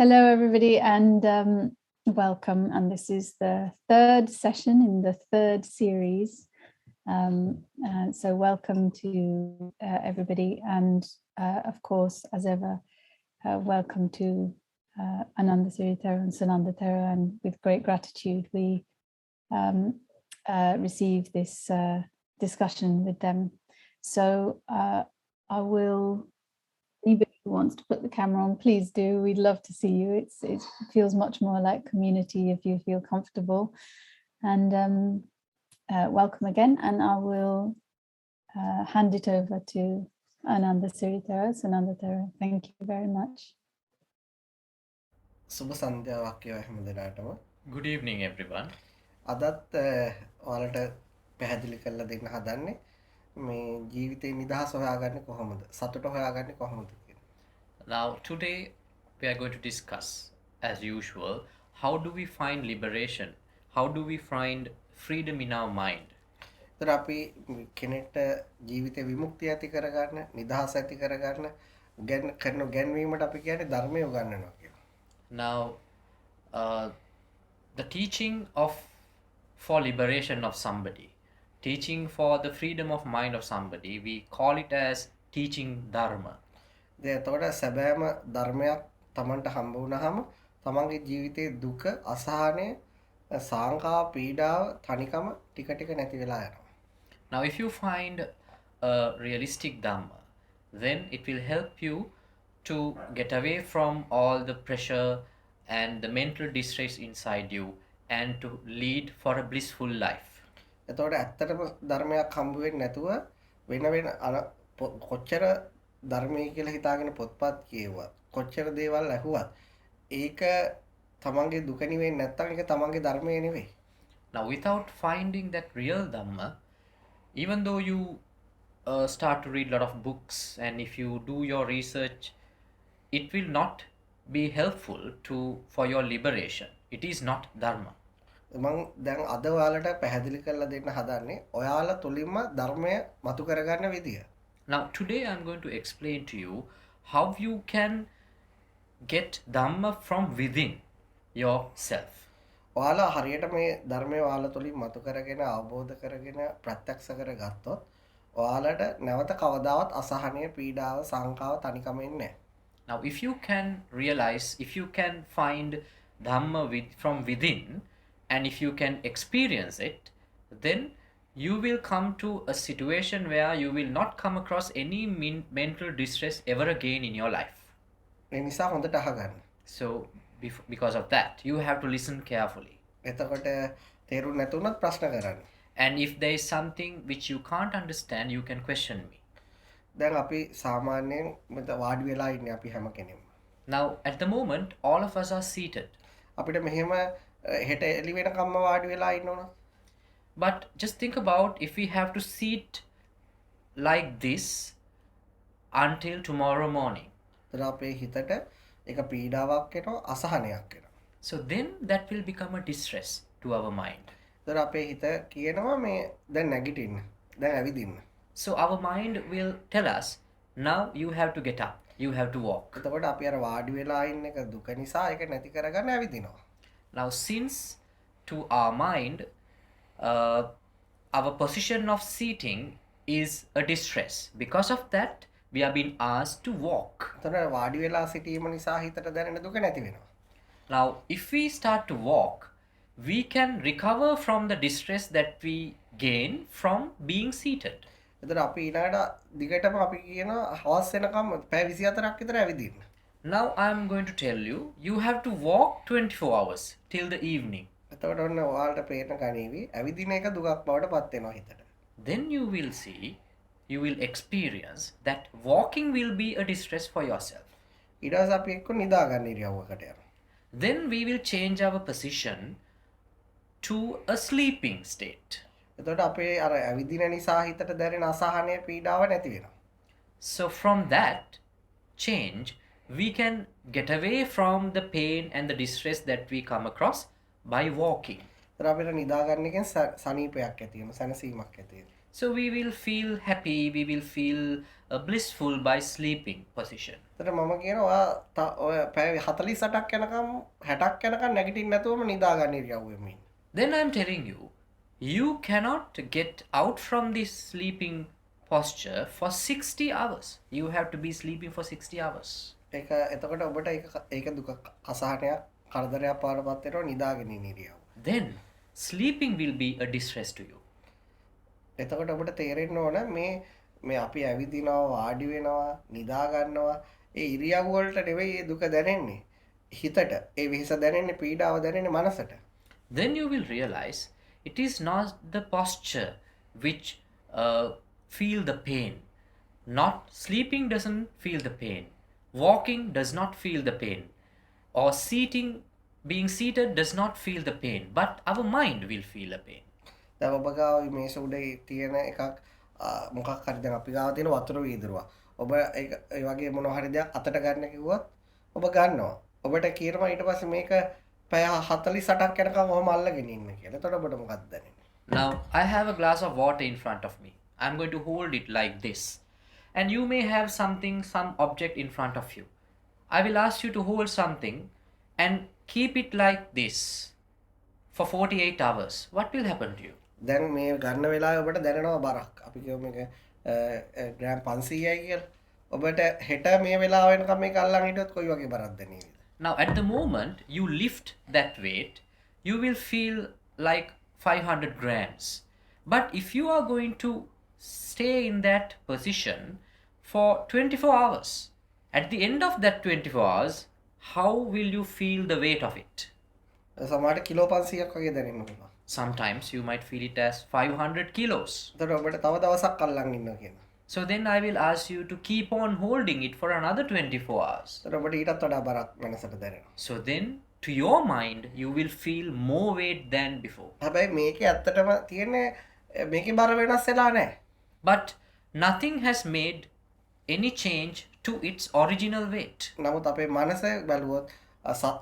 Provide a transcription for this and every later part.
Hello, everybody, and welcome. And this is the third session in the third series. So welcome to everybody. And of course, as ever, welcome to Anandasiri, Thero and Sananda Thero. And with great gratitude, we receive this discussion with them. So I will... Anybody who wants to put the camera on, please do. We'd love to see you. It feels much more like community if you feel comfortable. And welcome again. And I will hand it over to Anandasiri Thero. Sananda Thero, thank you very much. Good evening, everyone. අදත් ඔයාලට පැහැදිලි කරලා දෙන්න හදන්නේ මේ ජීවිතේ නිදහස හොයාගන්නේ කොහොමද සතුට හොයාගන්නේ කොහොමද කියලා. Now today we are going to discuss, as usual, how do we find liberation? How do we find freedom in our mind? ඒතර අපි කෙනෙක්ට ජීවිතේ විමුක්තිය ඇති කරගන්න, නිදහස ඇති කරගන්න කරන ගැන්වීමට අපි කියන්නේ ධර්මය උගන්වනවා කියලා. Now the teaching for liberation of somebody, teaching for the freedom of mind of somebody, we call it as teaching dharma. එතකොට සැබෑම ධර්මයක් Tamanට හම්බ වුණාම තමන්ගේ ජීවිතේ දුක, අසහනය, සංකා, පීඩාව, තනිකම ටික ටික නැති වෙලා යනවා. Now if you find a realistic dharma, then it will help you to get away from all the pressure and the mental distress inside you and to lead for a blissful life. එතකොට ඇත්තටම ධර්මයක් හම්බ වෙන්නේ නැතුව වෙන වෙන කොච්චර ධර්මයේ කියලා හිතාගෙන පොත්පත් කියුවා කොච්චර දේවල් ඇහුවත් ඒක තමන්ගේ දුක නෙවෙයි නැත්තම් ඒක තමන්ගේ ධර්මය නෙවෙයි. Now without finding that real dhamma, even though you start to read a lot of books and if you do your research, it will not be helpful for your liberation. It is not dharma. මම දැන් අද ඔයාලට පැහැදිලි කරලා දෙන්න හදන්නේ ඔයාලා තුලින්ම ධර්මය මතු කරගන්න විදිය. Now today I'm going to explain to you how you can get dhamma from within yourself. ඔයාලා හරියට මේ ධර්මය ඔයාලා තුලින් මතු කරගෙන අවබෝධ කරගෙන ප්‍රත්‍යක්ෂ කරගත්තොත් ඔයාලට නැවත කවදාවත් අසහනය, පීඩාව, සංකාව, තනිකම එන්නේ නැහැ. Now if you can realize, if you can find dhamma from within, and if you can experience it, then you will come to a situation where you will not come across any mental distress ever again in your life. ඒ නිසා හොඳට අහගන්න. So because of that, you have to listen carefully. එතකොට තේරුම් නැතුණත් ප්‍රශ්න කරන්න. And if there is something which you can't understand, you can question me. දැන් අපි සාමාන්‍යයෙන් මෙත වාඩි වෙලා ඉන්නේ අපි හැම කෙනෙක්ම. Now at the moment all of us are seated. අපිට මෙහෙම හෙට එළි වෙනකම්ම වාඩි වෙලා ඉන්නවනේ. But just think about if we have to sit like this until tomorrow morning. ඒතර අපේ හිතට එක පීඩාවක් එනවා, අසහනයක් එනවා. So then that will become a distress to our mind. ඒතර අපේ හිත කියනවා මේ දැන් නැගිටින්න. දැන් ඇවිදින්න. So our mind will tell us, now you have to get up, you have to walk. එතකොට අපි අර වාඩි වෙලා ඉන්න එක දුක නිසා ඒක නැති කරගන්න ඇවිදිනවා. Now since to our mind our position of seating is a distress, because of that we are being asked to walk. එතකොට වාඩි වෙලා සිටීම නිසා හිතට දැනෙන දුක නැති වෙනවා. Now if we start to walk, we can recover from the distress that we gain from being seated. එතකොට අපි ඊළඟට දිගටම අපි කියනවා හවස් වෙනකම් පැය 24ක් විතර ඇවිදින්න. Now I am going to tell you, you have to walk 24 hours till the evening. එතකොට ඔන්න ඔයාලට පේන ගණීවි ඇවිදින එක දුකක් බවට පත් වෙනවා හිතට. Then you will see, you will experience that walking will be a distress for yourself. ඊට පස්සේ අපි එක්ක නිදා ගන්න ඉරියව්වකට යනවා. Then we will change our position to a sleeping state. එතකොට අපේ අර ඇවිදින නිසා හිතට දැනෙන අසහනය, පීඩාව නැති වෙනවා. So from that change, we can get away from the pain and the distress that we come across by walking. ඒතර අපිට නිදා ගන්න එකෙන් සනීපයක් ඇති වෙනවා, සැනසීමක් ඇති වෙනවා. So we will feel happy, we will feel blissful by sleeping position. එතකොට මම කියනවා ඔය පැය 48ක් යනකම් 60ක් යනකම් නැගිටින්න නැතුවම නිදා ගන්න ඉරියව්වෙම ඉන්න. Then I'm telling you, you cannot get out from this sleeping posture for 60 hours. You have to be sleeping for 60 hours. ඒක එතකොට ඔබට ඒක දුක අසහනයක් කරදරයක් පාරපත් වෙනවා නිදාගෙන ඉන්න ඉරියව්ව. Then sleeping will be a distress to you. එතකොට ඔබට තේරෙන්න ඕන මේ අපි ඇවිදිනවා වාඩි වෙනවා නිදා ගන්නවා ඒ ඉරියව් වලට නෙවෙයි ඒ දුක දැනෙන්නේ හිතට ඒ වෙහස දැනෙන්නේ පීඩාව දැනෙන්නේ මනසට. Then you will realize it is not the posture which feel the pain. Not sleeping doesn't feel the pain. Walking does not feel the pain. Or being seated does not feel the pain. But our mind will feel the pain. දැන් ඔබ ගාව මේස උඩ තියෙන එකක් මොකක් හරි දැන් අපි ගාව තියෙන වතුර වීදුරුවක්. ඔබ ඒ වගේ මොනවා හරි දෙයක් අතට ගන්න කිව්වොත් ඔබ ගන්නවා. ඔබට කියනවා ඊට පස්සේ මේක පැය 48ක් යනකම් ඔහම අල්ලගෙන ඉන්න කියලා. එතකොට ඔබට මොකක්ද දැනෙන්නේ? Now I have a glass of water in front of me. I'm going to hold it like this. And you may have some object in front of you. I will ask you to hold something and keep it like this for 48 hours. What will happen to you? දැන් මේ ගන්න වෙලාවේ ඔබට දැනෙනවා බරක්. අපි කියමු මේක ග්‍රෑම් 500යි කියලා. ඔබට හෙට මේ වෙලාව වෙනකම් මේක අල්ලන් හිටියොත් කොයි වගේ බරක්ද දැනෙන්නේ? Now at the moment you lift that weight, you will feel like 500 grams. But if you are going to stay in that position for 24 hours, at the end of that 24 hours, how will you feel the weight of it? සමහරට kilo 500ක් වගේ දැනෙන්න පුළුවන්. Sometimes you might feel it as 500 kilos. එතකොට ඔබට තව දවසක් අල්ලන් ඉන්නවා කියනවා. So then I will ask you to keep on holding it for another 24 hours. එතකොට ඔබට ඊටත් වඩා බරක් මනසට දැනෙනවා. So then to your mind you will feel more weight than before. හැබැයි මේකේ ඇත්තටම තියෙන්නේ මේකේ බර වෙනස් වෙලා නැහැ. But nothing has made any change to its original weight. නමුත් අපේ මනස බලුවොත්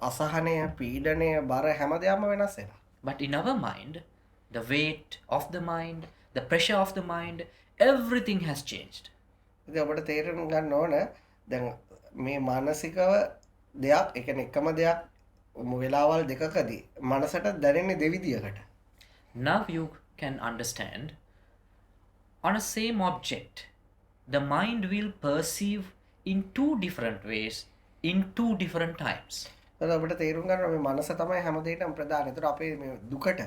අසහනය, පීඩනය, බර හැමදේම වෙනස් වෙනවා. But in our mind, the weight of the mind, the pressure of the mind, everything has changed. ඉතින් ඔබට තේරුම් ගන්න ඕන දැන් මේ මානසිකව දෙයක් ඒ කියන්නේ එකම දෙයක් වෙලාවල් දෙකකදී මනසට දැනෙන්නේ දෙවිදියකට. Now you can understand, on a same object, the mind will perceive in two different ways, in two different times. එතකොට ඔබට තේරුම් ගන්න මේ මනස තමයි හැම දෙයකටම ප්‍රධාන. ඒතර අපේ මේ දුකට,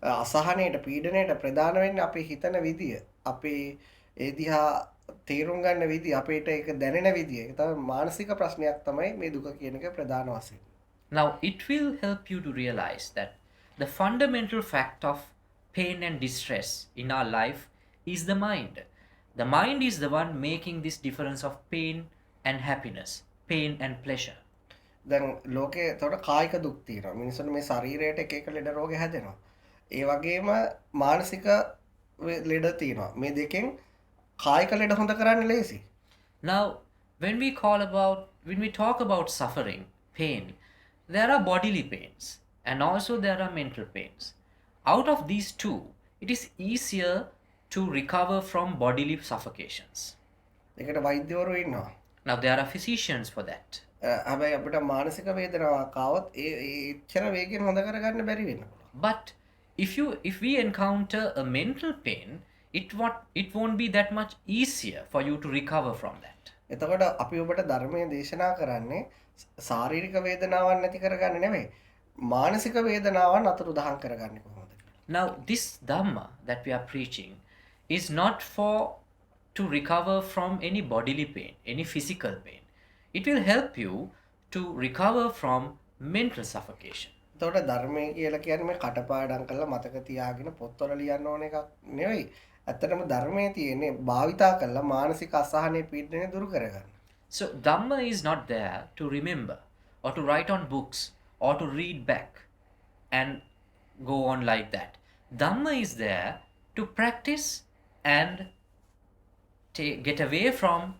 අසහනයට, පීඩනයට ප්‍රධාන වෙන්නේ අපේ හිතන විදිය. අපේ ඒ දිහා තේරුම් ගන්න විදිය, අපේට ඒක දැනෙන විදිය. ඒක තමයි මානසික ප්‍රශ්නයක් තමයි මේ දුක කියන එක ප්‍රධාන වශයෙන්. Now it will help you to realize that the fundamental fact of pain and distress in our life is the mind. The mind is the one making this difference of pain and happiness, pain and pleasure. දැන් ලෝකේ එතකොට කායික දුක් තියෙනවා. මිනිස්සුන්ට මේ ශරීරයට එක එක ලෙඩ රෝග හැදෙනවා. ඒ වගේම මානසික ලෙඩ තියෙනවා. මේ දෙකෙන් කායික ලෙඩ හොඳ කරන්න ලේසි. Now when we talk about suffering, pain, there are bodily pains and also there are mental pains. Out of these two, it is easier to recover from bodily suffocations. ඒකට වෛද්‍යවරු ඉන්නවා. Now there are physicians for that. හැබැයි අපිට මානසික වේදනාවක් ආවොත් එච්චර වේගෙන් හොඳ කරගන්න බැරි වෙන්න පුළුවන්. But if we encounter a mental pain, it won't be that much easier for you to recover from that. එතකොට අපි ඔබට ධර්මයේ දේශනා කරන්නේ ශාරීරික වේදනාවක් නැති කරගන්න නෙමෙයි. මානසික වේදනාවන් අතුරුදහන් කරගන්නේ කොහොමද? Now this dhamma that we are preaching is not to recover from any bodily pain, any physical pain. It will help you to recover from mental suffocation. එතකොට ධර්මයේ කියලා කියන්නේ මේ කටපාඩම් කරලා මතක තියාගෙන පොත්වල ලියන්න ඕන එකක් නෙවෙයි. ඇත්තටම ධර්මයේ තියෙන්නේ භාවිතා කරලා මානසික අසහනය පීඩනය දුරු කරගන්න. So dhamma is not there to remember or to write on books or to read back and go on like that. Dhamma is there to practice and get away from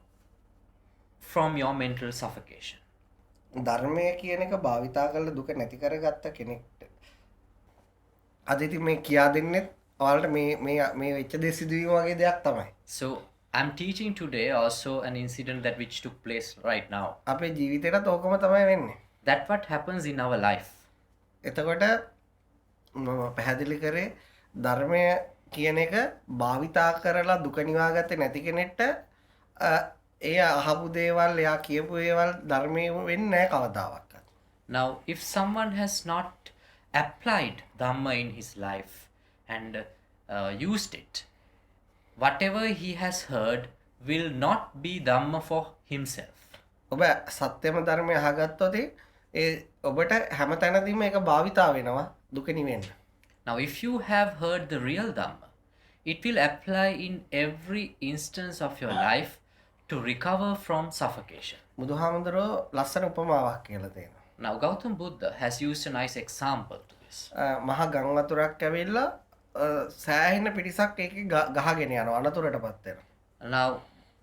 your mental suffocation. ධර්මය කියන එක භාවිතා කරලා දුක නැති කරගත්ත කෙනෙක්ට අද ඉතින් මේ කියා දෙන්නේ ඔයාලට මේ වෙච්ච දේ සිදුවීම වගේ දෙයක් තමයි. So I'm teaching today also an incident that which took place right now. අපේ ජීවිතේටත් ඕකම තමයි වෙන්නේ. That what happens in our life. එතකොට මම පැහැදිලි කරේ ධර්මය කියන එක භාවිතා කරලා දුක නිවාගත්තේ නැති කෙනෙක්ට ඒ අහපු දේවල් එයා කියපු දේවල් ධර්මයේ වෙන්නේ නැහැ කවදාවත්. Now if someone has not applied Dhamma in his life and used it, whatever he has heard will not be Dhamma for himself. ඔබ සත්‍යම ධර්මය අහගත්තොත් ඒ ඔබට හැමතැනදීම ඒක භාවිතා වෙනවා දුක නිවෙන්න. Now if you have heard the real Dhamma, it will apply in every instance of your life to recover from suffocation. බුදුහාමුදුරුවෝ ලස්සන උපමාවක් කියලා තියෙනවා. Now Gautam Buddha has used a nice example to this. මහා ගම් වතුරක් ඇවිල්ලා සෑහෙන පිරිසක් ඒකේ ගහගෙන යනවා අනතුරටපත් වෙනවා. Now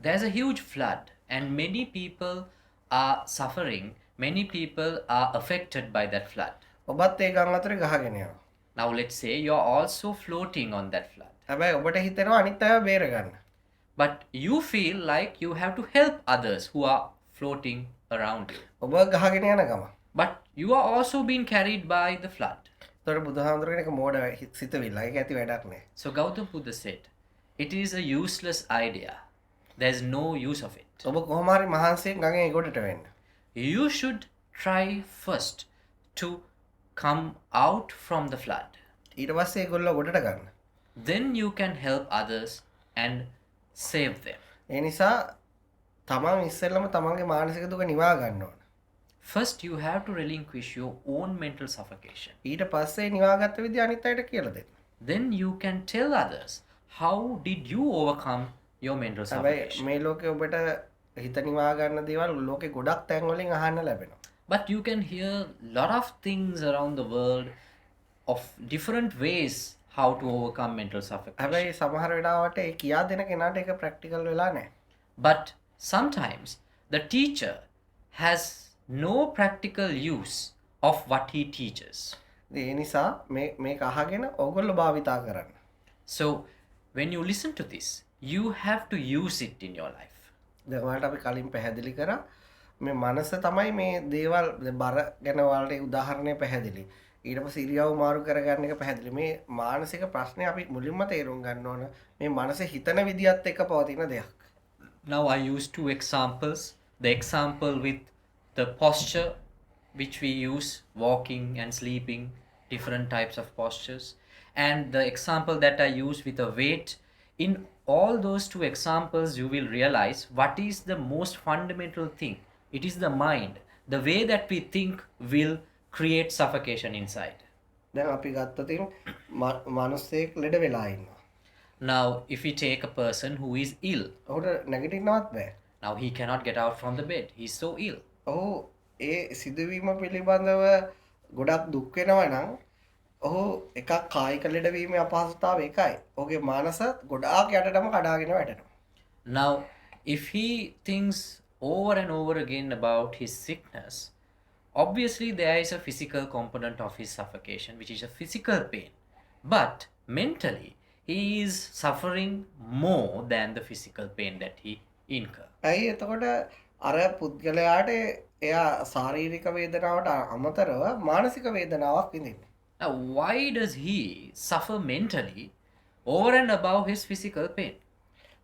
there's a huge flood and many people are suffering, many people are affected by that flood. ඔබත් ඒ ගම් වතුරේ ගහගෙන යනවා. Now let's say you're also floating on that flood. හැබැයි ඔබට හිතෙනවා අනිත් අයව බේර ගන්න. But you feel like you have to help others who are floating around you. ඔබ ගහගෙන යන ගම. But you are also being carried by the flood. ඒතර බුදුහාමුදුරුවෝ එක මෝඩ සිතවිල්ල. ඒක ඇති වැඩක් නෑ. So Gautam Buddha said, it is a useless idea. There's no use of it. ඔබ කොහොම හරි මහන්සියෙන් ගඟෙන් එගොඩට වෙන්න. You should try first to come out from the flood. ඊට පස්සේ ඒගොල්ලෝ ගොඩට ගන්න. Then you can help others and save them. ඒ නිසා තමන් ඉස්සෙල්ලම තමන්ගේ මානසික දුක නිවා ගන්න ඕන. First you have to relinquish your own mental suffocation. ඊට පස්සේ නිවාගත්ත විදිය අනිත් අයට කියලා දෙන්න. Then you can tell others how did you overcome your mental හැබැයි suffocation. මේ ලෝකේ ඔබට හිත නිවා ගන්න දේවල් ලෝකේ ගොඩක් තැන් වලින් අහන්න ලැබෙනවා. But you can hear lot of things around the world of different ways how to overcome mental suffocation. හැබැයි සමහර වෙලාවට ඒ කියා දෙන කෙනාට ඒක ප්‍රැක්ටිකල් වෙලා නැහැ. But sometimes the teacher has no practical use of what he teaches. ඒ නිසා මේක අහගෙන ඕගොල්ලෝ භාවිතා කරන්න. So when you listen to this, you have to use it in your life. දැන් ඔයාලට අපි කලින් පැහැදිලි කරා මේ මනස තමයි මේ දේවල් බර ගැන ඔයාලට උදාහරණයක් පැහැදිලි. ඊට පස්සේ ඉරියව් මාරු කරගන්න එක පැහැදිලි. මේ මානසික ප්‍රශ්නේ අපි මුලින්ම තේරුම් ගන්න ඕන. මේ මනසේ හිතන විදියත් එක්ක පවතින දෙයක්. Now I use two examples. The example with the posture which we use, walking and sleeping, different types of postures, and the example that I use with a weight. In all those two examples you will realize what is the most fundamental thing. It is the mind. The way that we think will create suffocation inside. දැන් අපි ගත්තොත් මනුස්සයෙක් ලෙඩ වෙලා ඉන්නවා. Now if we take a person who is ill, ඔහුට නැගිටින්නවත් බෑ. now he cannot get out from the bed. He's so ill. ඔහු ඒ සිදුවීම පිළිබඳව ගොඩක් දුක් වෙනවා නම් ඔහු එකක් කායික ලෙඩවීමේ අපහසුතාවය එකයි. ඔහුගේ මානස ගොඩාක් යටටම කඩාගෙන වැටෙනවා. Now if he thinks over and over again about his sickness, obviously there is a physical component of his suffocation, which is a physical pain. But mentally he is suffering more than the physical pain that he incur. ඇයි එතකොට අර පුද්ගලයාට එයා ශාරීරික වේදනාවට අමතරව මානසික වේදනාවක් විඳින්නේ. Now why does he suffer mentally over and above his physical pain?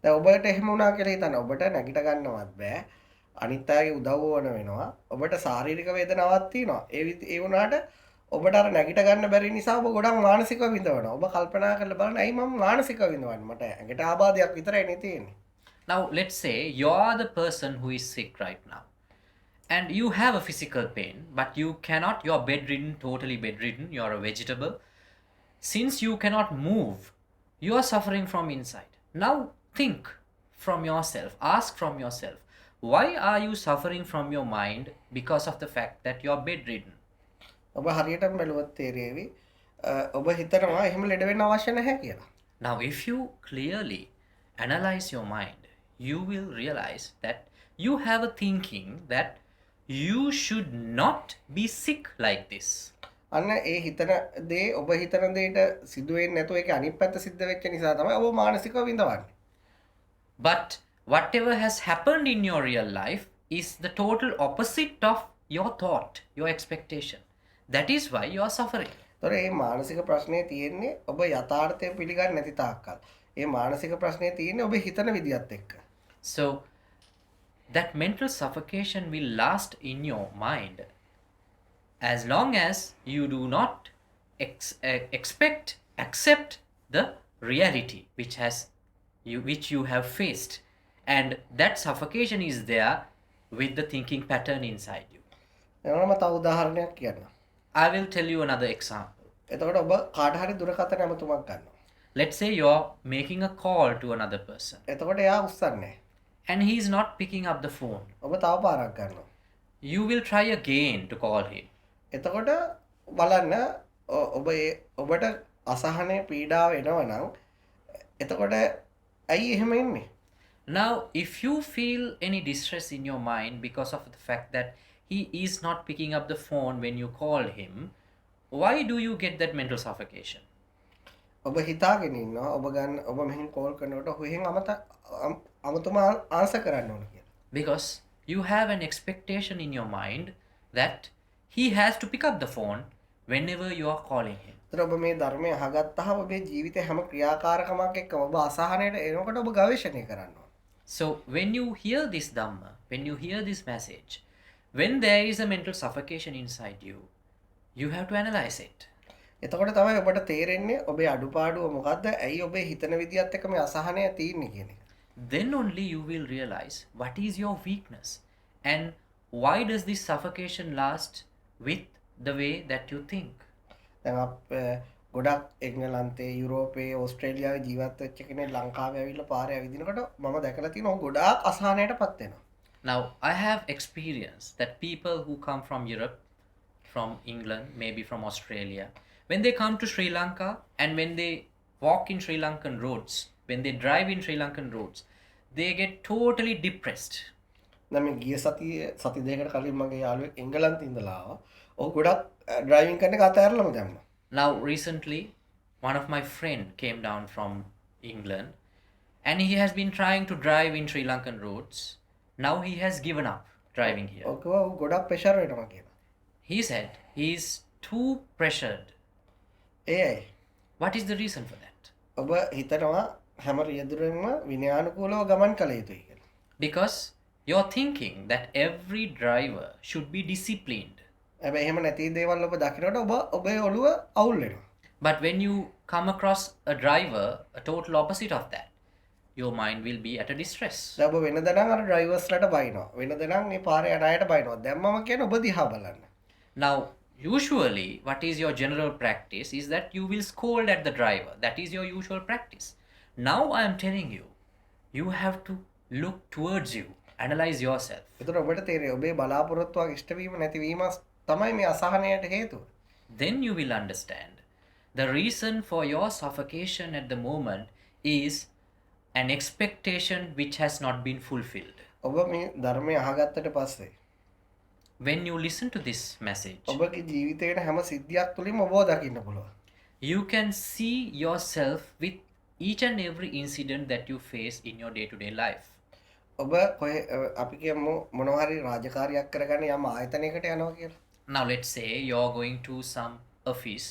දැන් ඔබට එහෙම වුණා කියලා හිතන්න. ඔබට නැගිට ගන්නවත් බෑ. අනිත් අයගේ උදව් ඕන වෙනවා. ඔබට ශාරීරික වේදනාවක් තියෙනවා. ඒ වුණාට ඔබට අර නැගිට ගන්න බැරි නිසා ඔබ ගොඩක් මානසිකව විඳවනවා. ඔබ කල්පනා කරලා බලන්න ඇයි මම මානසිකව විඳවන්නේ? මට ඇඟට ආබාධයක් විතරයි නේ තියෙන්නේ. Now let's say you are the person who is sick right now and you have a physical pain, but you are bedridden, totally bedridden, you are a vegetable. Since you cannot move, you are suffering from inside. Now think from yourself, ask from yourself, why are you suffering from your mind because of the fact that you are bedridden? ඔබ හරියටම බැලුවොත් තේරෙවි ඔබ හිතනවා එහෙම ලෙඩ වෙන්න අවශ්‍ය නැහැ කියලා. Now if you clearly analyze your mind, you will realize that you have a thinking that you should not be sick like this. අන්න ඒ හිතන දේ ඔබ හිතන දේට සිදු වෙන්නේ නැතුව ඒක අනිත් පැත්ත සිද්ධ වෙච්ච නිසා තමයි ඔබ මානසිකව විඳවන්නේ. But whatever has happened in your real life is the total opposite of your thought, your expectation. That is why you are suffering. ඒතොර මේ මානසික ප්‍රශ්නේ තියෙන්නේ ඔබ යථාර්ථය පිළිගන්නේ නැති තාක්කල්. මේ මානසික ප්‍රශ්නේ තියෙන්නේ ඔබ හිතන විදියත් එක්ක. So that mental suffocation will last in your mind as long as you do not accept the reality which you have faced, and that suffocation is there with the thinking pattern inside you. එනම තව උදාහරණයක් කියන්න. I will tell you another example. එතකොට ඔබ කාට හරි දුරකථන ඇමතුමක් ගන්නවා. Let's say you're making a call to another person එතකොට එයා උස්සන්නේ. and he is not picking up the phone. ඔබ තව පාරක් ගන්නවා. You will try again to call him. එතකොට බලන්න ඔබට අසහනය පීඩාව එනවනම් එතකොට ඇයි එහෙම එන්නේ? Now, if you feel any distress in your mind because of the fact that he is not picking up the phone when you call him, why do you get that mental suffocation? ඔබ හිතාගෙන ඉන්නවා ඔබ මෙහෙන් call කරනකොට හුහෙන් අමතුමා answer කරන්න ඕන කියලා. Because you have an expectation in your mind that he has to pick up the phone whenever you are calling him. ඒතර ඔබ මේ ධර්මය අහගත්තාම ඔබේ ජීවිතේ හැම ක්‍රියාකාරකමක් එක්කම ඔබ අසහනයට එනකොට ඔබ ගවේෂණය කරන්න ඕන. So when you hear this Dhamma, when you hear this message, when there is a mental suffocation inside you, you have to analyze it. එතකොට තමයි ඔබට තේරෙන්නේ ඔබේ අඩුපාඩුව මොකද්ද? ඇයි ඔබේ හිතන විදියත් එක්ක මේ අසහනය තියෙන්නේ කියන එක. Then only you will realize what is your weakness and why does this suffocation last with the way that you think. දැන් ගොඩක් එංගලන්තේ යුරෝපයේ ඕස්ට්‍රේලියාවේ ජීවත් වෙච්ච කෙනෙක් ලංකාවේ ඇවිල්ලා පාරේ ඇවිදිනකොට මම දැකලා තියෙනවා ගොඩාක් අසහනයටපත් වෙනවා. Now I have experienced that people who come from Europe, from England, maybe from Australia, when they come to Sri Lanka and when they walk in Sri Lankan roads, when they drive in Sri Lankan roads, they get totally depressed. දැන් මේ ගිය සති දෙකකට කලින් මගේ යාළුවෙක් එංගලන්තේ ඉඳලා ආවා. ඔහු ගොඩක් ඩ්‍රයිවිං කරන එක අතහැරලාම දැම්මා. Now recently one of my friend came down from England and he has been trying to drive in Sri Lankan roads. Now he has given up driving here. ඔකව ගොඩක් ප්‍රෙෂර් වෙනවා කියලා. He said he is too pressured. ඒයි. What is the reason for that? ඔබ හිතනවා හැම රියදුරෙන්ම විනයානුකූලව ගමන් කළ යුතුයි කියලා. Because you're thinking that every driver should be disciplined. හැබැයි එහෙම නැති දේවල් ඔබ දකිනකොට ඔබේ ඔළුව අවුල් වෙනවා. But when you come across a driver, a total opposite of that, your mind will be at a distress. දැන් ඔබ වෙනද නම් අර ඩ්‍රයිවර්ස්ලට බයිනවා. වෙනද නම් මේ පාරේ යන අයට බයිනවා. දැන් මම කියන්නේ ඔබ දිහා බලන්න. Now, usually, what is your general practice is that you will scold at the driver. That is your usual practice. Now I am telling you, you have to look towards you, analyze yourself. ඒතර ඔබට තේරෙයි ඔබේ බලාපොරොත්තුවක් ඉෂ්ට වීම නැතිවීම තමයි මේ අසහනයට හේතුව. Then you will understand the reason for your suffocation at the moment is an expectation which has not been fulfilled. ඔබ මේ ධර්මය අහගත්තට පස්සේ When you listen to this message, ඔබගේ ජීවිතේට හැම සිද්ධියක් තුලින්ම ඔබව දකින්න පුළුවන්. you can see yourself with each and every incident that you face in your day-to-day life. ඔබ කොහේ අපි කියමු මොනවා හරි රාජකාරියක් කරගන්න යම් ආයතනයකට යනවා කියලා. Now let's say you're going to some office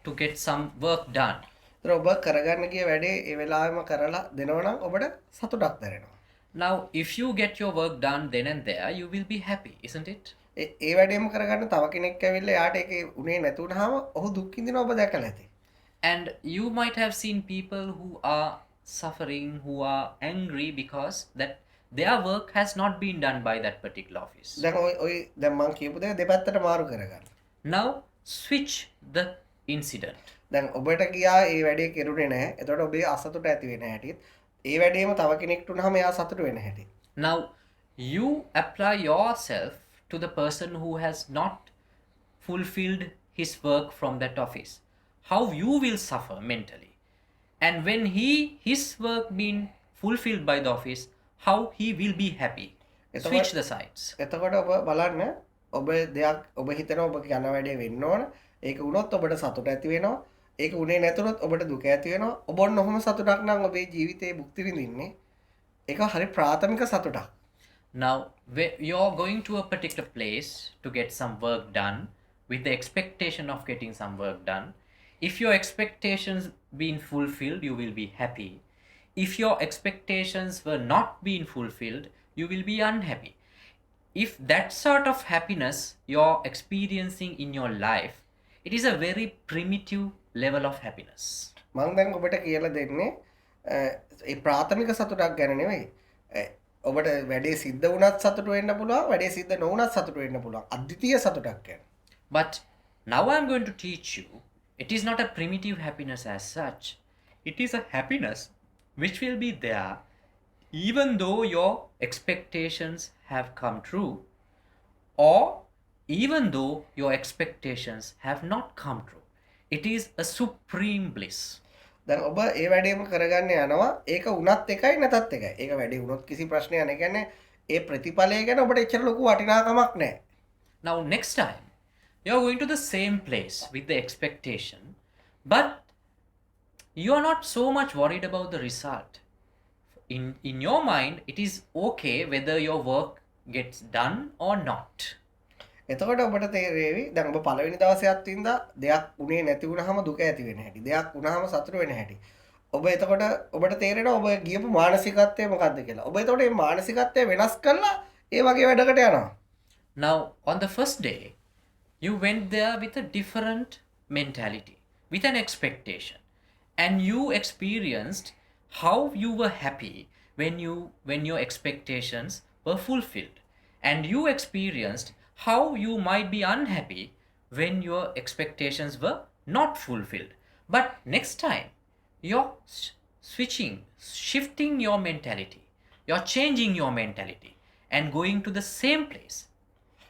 to get some work done. ඒතර ඔබ කරගන්න ගිය වැඩේ ඒ වෙලාවෙම කරලා දෙනවනම් ඔබට සතුටක් දැනෙනවා. Now if you get your work done then and there, you will be happy, isn't it? ඒ වැඩේම කරගන්න තව කෙනෙක් ඇවිල්ලා යාට ඒකේ උනේ නැති වුනහම ඔහු දුක් විඳිනවා ඔබ දැකලා ඇති. And you might have seen people who are suffering, who are angry because that their work has not been done by that particular office. දැන් ඔය දැන් මම කියපු දේ දෙපැත්තට මාරු කරගන්න. Now switch the incident. දැන් ඔබට ගියා ඒ වැඩේ කෙරුනේ නැහැ. එතකොට ඔබේ අසතුට ඇති වෙන හැටිත් ඒ වැඩේම තව කෙනෙක්ට උනහම එයා සතුට වෙන හැටි. Now you apply yourself to the person who has not fulfilled his work from that office. How you will suffer mentally. And when his work been fulfilled by the office, how he will be happy. Switch the sides. එතකොට ඔබ බලන්න ඔබ දෙයක් ඔබ හිතනවා ඔබ යන වැඩේ වෙන්න ඕන. ඒක වුණොත් ඔබට සතුට ඇති වෙනවා. ඒක උනේ නැතුනොත් ඔබට දුක ඇති වෙනවා. ඔබ ඔන්න ඔහොම සතුටක් නම් ඔබේ ජීවිතේ භුක්ති විඳින්නේ. ඒක හරි ප්‍රාථමික සතුටක්. Now, you're going to a particular place to get some work done with the expectation of getting some work done. If your expectations been fulfilled, you will be happy. If your expectations were not being fulfilled, you will be unhappy. If that sort of happiness you're experiencing in your life, it is a very primitive level of happiness. මම දැන් ඔබට කියලා දෙන්නේ ඒ ප්‍රාථමික සතුටක් ගැන නෙවෙයි. ඔබට වැඩේ සිද්ධ වුණත් සතුට වෙන්න පුළුවන්, වැඩේ සිද්ධ නොවුණත් සතුට වෙන්න පුළුවන්. අද්විතීය සතුටක් ගැන. But now I'm going to teach you, it is not a primitive happiness as such. It is a happiness which will be there even though your expectations have come true, or even though your expectations have not come true. It is a supreme bliss. දැන් ඔබ ඒ වැඩේම කරගන්න යනවා. ඒක උනත් එකයි නැතත් එකයි. ඒක වැඩේ උනොත් කිසි ප්‍රශ්නයක් නැහැ. කියන්නේ ඒ ප්‍රතිඵලය ගැන ඔබට එච්චර ලොකු වටිනාකමක් නැහැ. Now next time you're going to the same place with the expectation, but you are not so much worried about the result. In your mind, it is okay whether your work gets done or not. එතකොට ඔබට තේරෙවි දැන් ඔබ පළවෙනි දවසේත් වින්දා දෙයක් උනේ නැති වුනහම දුක ඇති වෙන හැටි. දෙයක් වුනහම සතුට වෙන හැටි. ඔබ එතකොට ඔබට තේරෙනවා ඔබ ගියපු මානසිකත්වය මොකක්ද කියලා. ඔබ එතකොට මේ මානසිකත්වය වෙනස් කරලා ඒ වගේ වැඩකට යනවා. Now on the first day, you went there with a different mentality, with an expectation, and you experienced how you were happy when your expectations were fulfilled, and you experienced how you might be unhappy when your expectations were not fulfilled. But next time you're shifting your mentality, you're changing your mentality and going to the same place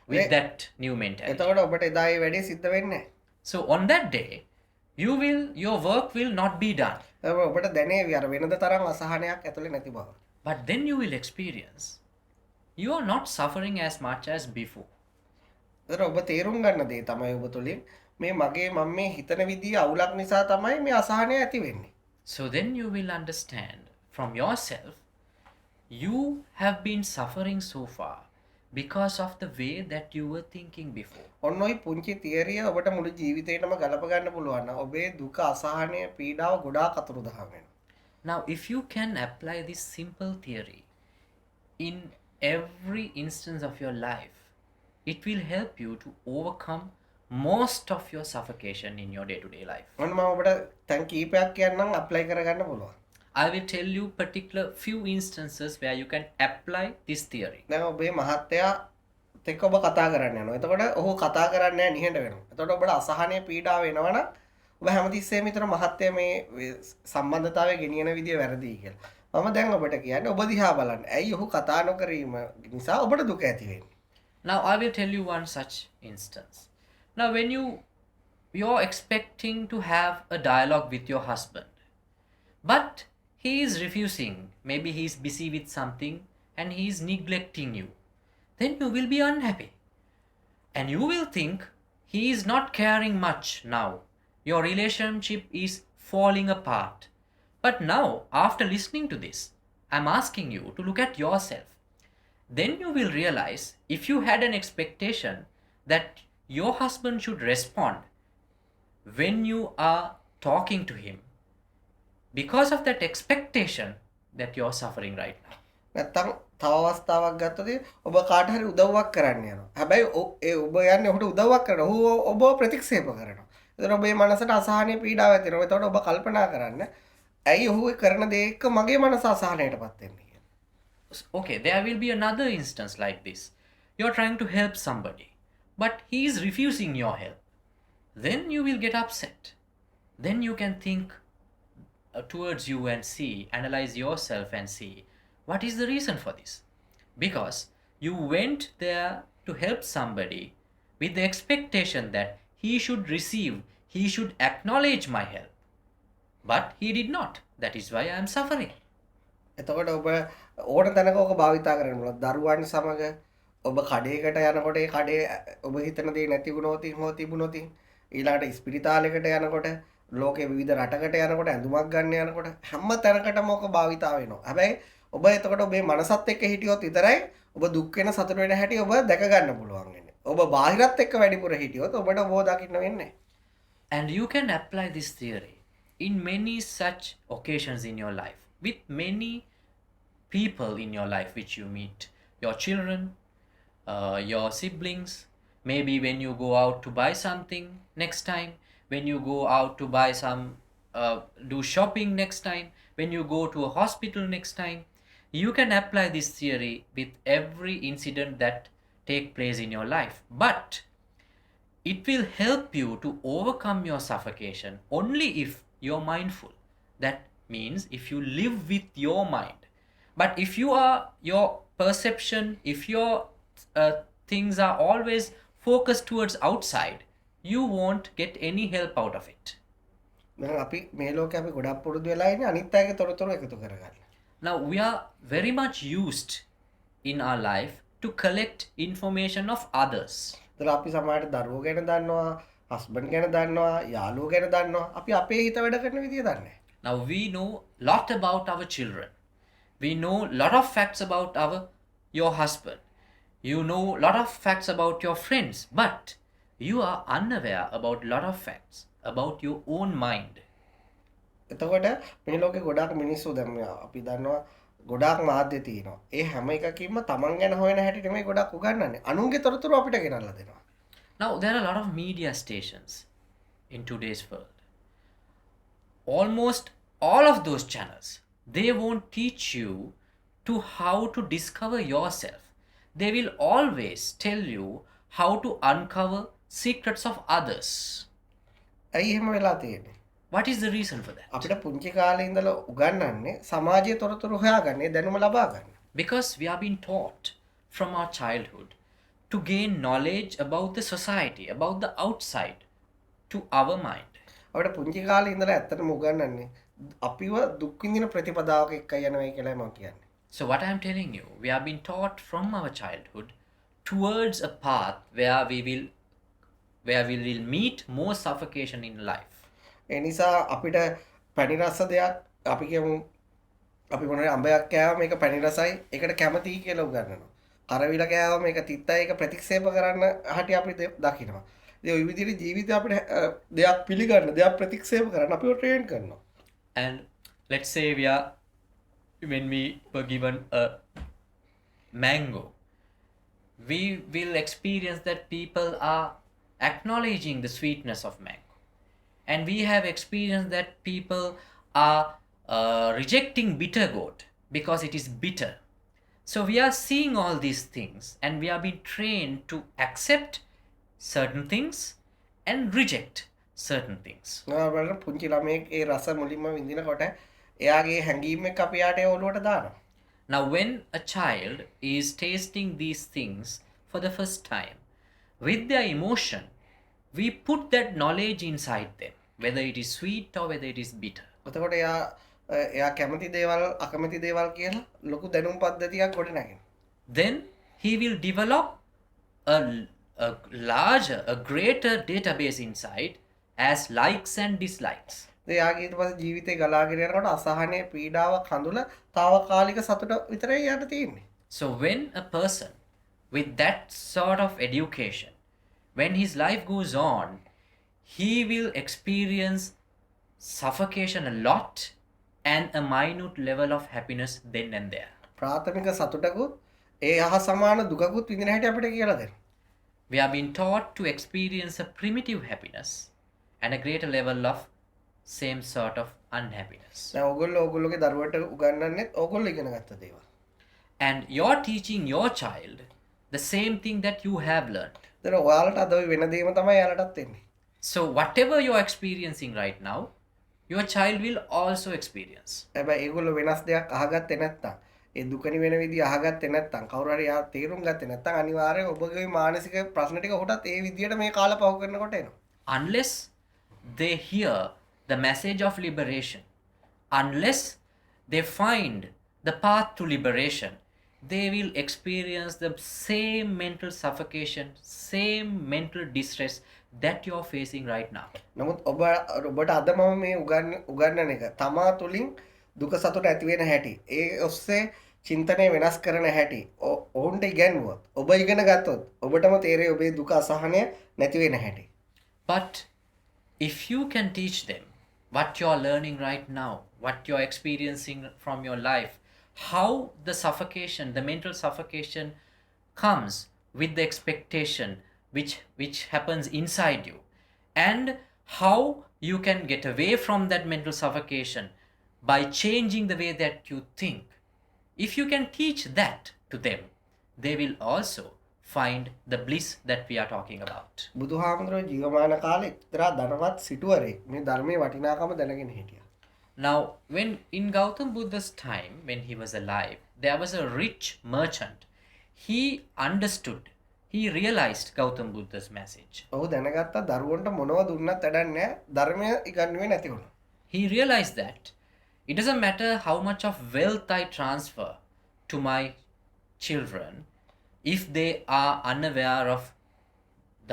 with that new mentality. එතකොට ඔබට එදා ඒ වැඩේ සිද්ධ වෙන්නේ නැහැ. So on that day, your work will not be done. ඔබට දැනේවි අර වෙනද තරම් අසහනයක් ඇතුලේ නැති බව. But then you will experience you are not suffering as much as before. ඒතර ඔබ තේරුම් ගන්න දේ තමයි ඔබ තුලින් මේ මගේ මම මේ හිතන විදිය අවුලක් නිසා තමයි මේ අසහනය ඇති වෙන්නේ. So then you will understand from yourself you have been suffering so far because of the way that you were thinking before. ඔන්න ඔය පුංචි තියරිය ඔබට මුළු ජීවිතේටම ගලප ගන්න පුළුවන් නම් ඔබේ දුක අසහනය පීඩාව ගොඩාක් අතුරුදහන් වෙනවා. Now if you can apply this simple theory in every instance of your life, it will help you to overcome most of your suffocation in your day-to-day life. ඔන්න මම ඔබට තැන් කීපයක් කියන්නම් ඇප්ලයි කරගන්න පුළුවන්. I will tell you particular few instances where you can apply this theory. දැන් ඔබේ මහත්තයා එක්ක ඔබ කතා කරන්න යනවා. එතකොට ඔහු කතා කරන්නේ නැහැ නිහඬ වෙනවා. එතකොට ඔබට අසහනය පීඩාව වෙනවනම් ඔබ හැමතිස්සෙම විතර මහත්තයා මේ සම්බන්ධතාවය ගෙනියන විදිය වැරදි කියලා. මම දැන් ඔබට කියන්නේ ඔබ දිහා බලන්න. ඇයි ඔහු කතා නොකිරීම නිසා ඔබට දුක ඇති වෙන්නේ? Now I will tell you one such instance. Now when you're expecting to have a dialogue with your husband, but he is refusing, maybe he is busy with something and he is neglecting you, then you will be unhappy. And you will think he is not caring much now. Your relationship is falling apart. But now, after listening to this, I'm asking you to look at yourself. Then you will realize if you had an expectation that your husband should respond when you are talking to him, because of that expectation that you're suffering right now. නැත්තම් තව අවස්ථාවක් ගත්තොත් ඔබ කාට හරි උදව්වක් කරන්න යනවා. හැබැයි ඒ ඔබ යන්නේ ඔහුට උදව්වක් කරනවා. ඔහු ඔබ ප්‍රතික්ෂේප කරනවා. එතකොට ඔබේ මනසට අසහනය පීඩාවක් ඇති වෙනවා. එතකොට ඔබ කල්පනා කරන්න ඇයි ඔහු කරන දේ එක්ක මගේ මනස අසහනයටපත් වෙන්නේ කියලා. Okay, there will be another instance like this. You're trying to help somebody, but he is refusing your help. Then you will get upset. Then you can think towards you and analyze yourself and see what is the reason for this. Because you went there to help somebody with the expectation that he should receive, he should acknowledge my help. But he did not. That is why I am suffering. එතකොට ඔබ ඕන තැනක ඔක භාවිතා කරන්න පුළුවන්. දරුවන් සමග ඔබ කඩේකට යනකොට ඒ කඩේ ඔබ හිතන දේ නැති වුණොත් හෝ තිබුණොත් ඊළඟට ස්පිරිතාලයකට යනකොට ලෝකේ විවිධ රටකට යනකොට ඇඳුමක් ගන්න යනකොට හැම තැනකටම ඔක භාවිතා වෙනවා. හැබැයි ඔබ එතකොට ඔබේ මනසත් එක්ක හිටියොත් විතරයි ඔබ දුක් වෙන සතුට වෙන හැටි ඔබ දැක ගන්න පුළුවන් වෙන්නේ. ඔබ බාහිරත් එක්ක වැඩිපුර හිටියොත් ඔබට ඕක දකින්න වෙන්නේ. And you can apply this theory in many such occasions in your life with many people in your life which you meet, your children, your siblings, maybe when you go out to buy something next time, when you go out to buy some do shopping next time, when you go to a hospital next time. You can apply this theory with every incident that take place in your life, but it will help you to overcome your suffocation only if you're mindful. That means if you live with your mind. But if you are your perception, if your things are always focused towards outside, you won't get any help out of it. දැන් අපි මේ ලෝකේ අපි ගොඩක් පුරුදු වෙලා ඉන්නේ අනිත් අයගේ තොරතුරු එකතු කරගන්න. Now we are very much used in our life to collect information of others. ඒතර අපි සමහරට දරුවෝ ගැන දන්නවා, හස්බන්ඩ් ගැන දන්නවා, යාළුවෝ ගැන දන්නවා. අපි අපේ හිත වැඩ කරන විදිය දන්නේ නැහැ. Now we know lot about our children. We know lot of facts about your husband. You know lot of facts about your friends, but you are unaware about lot of facts about your own mind. එතකොට මේ ලෝකේ ගොඩාක් මිනිස්සු දැන් අපි දන්නවා ගොඩාක් මාධ්‍ය තියෙනවා. ඒ හැම එකකින්ම තමන් ගැන හොයන හැටි නෙමෙයි ගොඩක් උගන්වන්නේ. අනුන්ගේ තොරතුරු අපිට ගෙනල්ලා දෙනවා. Now there are a lot of media stations in today's world. Almost all of those channels, they won't teach you to how to discover yourself. They will always tell you how to uncover secrets of others. ඇයි එහෙම වෙලා තියෙන්නේ? What is the reason for that? අපිට පුංචි කාලේ ඉඳලා උගන්වන්නේ සමාජයේ තොරතුරු හොයාගන්නේ දැනුම ලබා ගන්න. Because we are being taught from our childhood to gain knowledge about the society, about the outside, to our mind. අපිට පුංචි කාලේ ඉඳලා ඇත්තටම උගන්වන්නේ අපිව දුක් විඳින ප්‍රතිපදාවක එක්ක යනවා කියලා මම කියන්නේ. So what I am telling you, we have been taught from our childhood towards a path where we will meet more suffocation in life. ඒ නිසා අපිට පැණි රස දෙයක් අපි කියමු අපි මොනවා අඹයක් කෑවම මේක පැණි රසයි ඒකට කැමතියි කියලා උගන්වනවා. කරවිල කෑවම මේක තිත්තයි ඒක ප්‍රතික්ෂේප කරන්න හැටි අපි දකිනවා. ඉතින් ওই විදිහට ජීවිතේ අපිට දෙයක් පිළිගන්න දෙයක් ප්‍රතික්ෂේප කරන්න අපිව ට්‍රේන් කරනවා. And let's say when we were given a mango, we will experience that people are acknowledging the sweetness of mango. And we have experienced that people are rejecting bitter gourd because it is bitter. So we are seeing all these things and we are being trained to accept certain things and reject certain things. බලන්න පුංචි ළමයෙක් ඒ රස මුලින්ම විඳිනකොට එයාගේ හැඟීම් එක අපි යාට ඔලුවට දානවා. Now when a child is tasting these things for the first time, with their emotion, we put that knowledge inside them, whether it is sweet or whether it is bitter. එතකොට එයා කැමති දේවල් අකමැති දේවල් කියලා ලොකු දැනුම් පද්ධතියක් ගොඩනගනවා. Then he will develop a larger, a greater database inside as likes and dislikes. එයාගේ ඊට පස්සේ ජීවිතේ ගලාගෙන යනකොට අසහනය පීඩාව කඳුල తాවකාලික සතුට විතරයි යාට තියෙන්නේ. So when a person with that sort of education, when his life goes on, he will experience suffocation a lot and a minute level of happiness then and there. ප්‍රාථමික සතුටකුත් ඒ හා සමාන දුකකුත් විඳින හැටි අපිට කියලා දෙනවා. We have been taught to experience a primitive happiness and a greater level of same sort of unhappiness. දැන් ඕගොල්ලෝගේ දරුවට උගන්වන්නේ ඕගොල්ලෝ ඉගෙන ගත්ත දේවල්. And you're teaching your child the same thing that you have learned. දැන් ඔයාලට අද ওই වෙන දේම තමයි යාලටත් එන්නේ. So whatever you're experiencing right now, your child will also experience. හැබැයි ඒගොල්ලෝ වෙනස් දෙයක් අහගත්තේ නැත්තම් ඒ දුකනි වෙන විදිය අහගත්තේ නැත්තම් කවුරු හරි යා තේරුම් ගත්තේ නැත්තම් අනිවාර්යයෙන් ඔබගේ මානසික ප්‍රශ්න ටික ඔහුටත් ඒ විදියට මේ කාල පහු කරනකොට එනවා. Unless they hear the message of liberation, unless they find the path to liberation, they will experience the same mental suffocation, same mental distress that you're facing right now. නමුත් ඔබට අද මම මේ උගන්වන එක තමා තුලින් දුක සතුට ඇති වෙන හැටි. ඒ ඔස්සේ චින්තනය වෙනස් කරන හැටි. ඔවුන්ට ඉගැන්වුවොත් ඔබ ඉගෙන ගත්තොත් ඔබටම තේරෙයි ඔබේ දුක අසහනය නැති වෙන හැටි. But if you can teach them what you're learning right now, what you're experiencing from your life, how the suffocation, the mental suffocation comes with the expectation which happens inside you, and how you can get away from that mental suffocation by changing the way that you think. If you can teach that to them, they will also find the bliss that we are talking about. බුදුහාමුදුරුවෝ ජීවමාන කාලේ එක්තරා ධනවත් සිටුවරයෙක් මේ ධර්මයේ වටිනාකම දැනගෙන හිටියා. Now, when in Gautam Buddha's time, when he was alive, there was a rich merchant. He understood, he realized Gautam Buddha's message. ඔහු දැනගත්තා දරුවන්ට මොනව දුන්නත් වැඩක් නැහැ. ධර්මය ඉගන්වුවේ නැති වුණා. He realized that it doesn't matter how much of wealth I transfer to my children if they are unaware of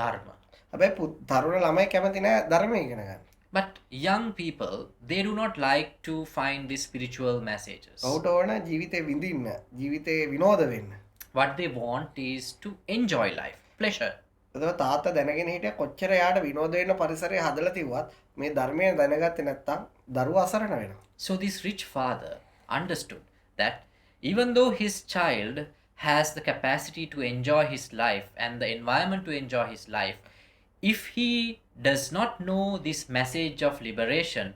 Dharma. හැබැයි තරුණ ළමයි කැමති නැහැ ධර්මය ඉගෙන ගන්න. But young people, they do not like to find these spiritual messages. ඔහුට ඕන ජීවිතේ විඳින්න, ජීවිතේ විනෝද වෙන්න. What they want is to enjoy life, pleasure. එතකොට තාත්තා දැනගෙන හිටිය කොච්චර යාට විනෝද වෙන්න පරිසරය හදලා තිබ්වත් මේ ධර්මය දැනගත්තේ නැත්තම් දරුවා අසරණ වෙනවා. So this rich father understood that even though his child has the capacity to enjoy his life and the environment to enjoy his life, if he does not know this message of liberation,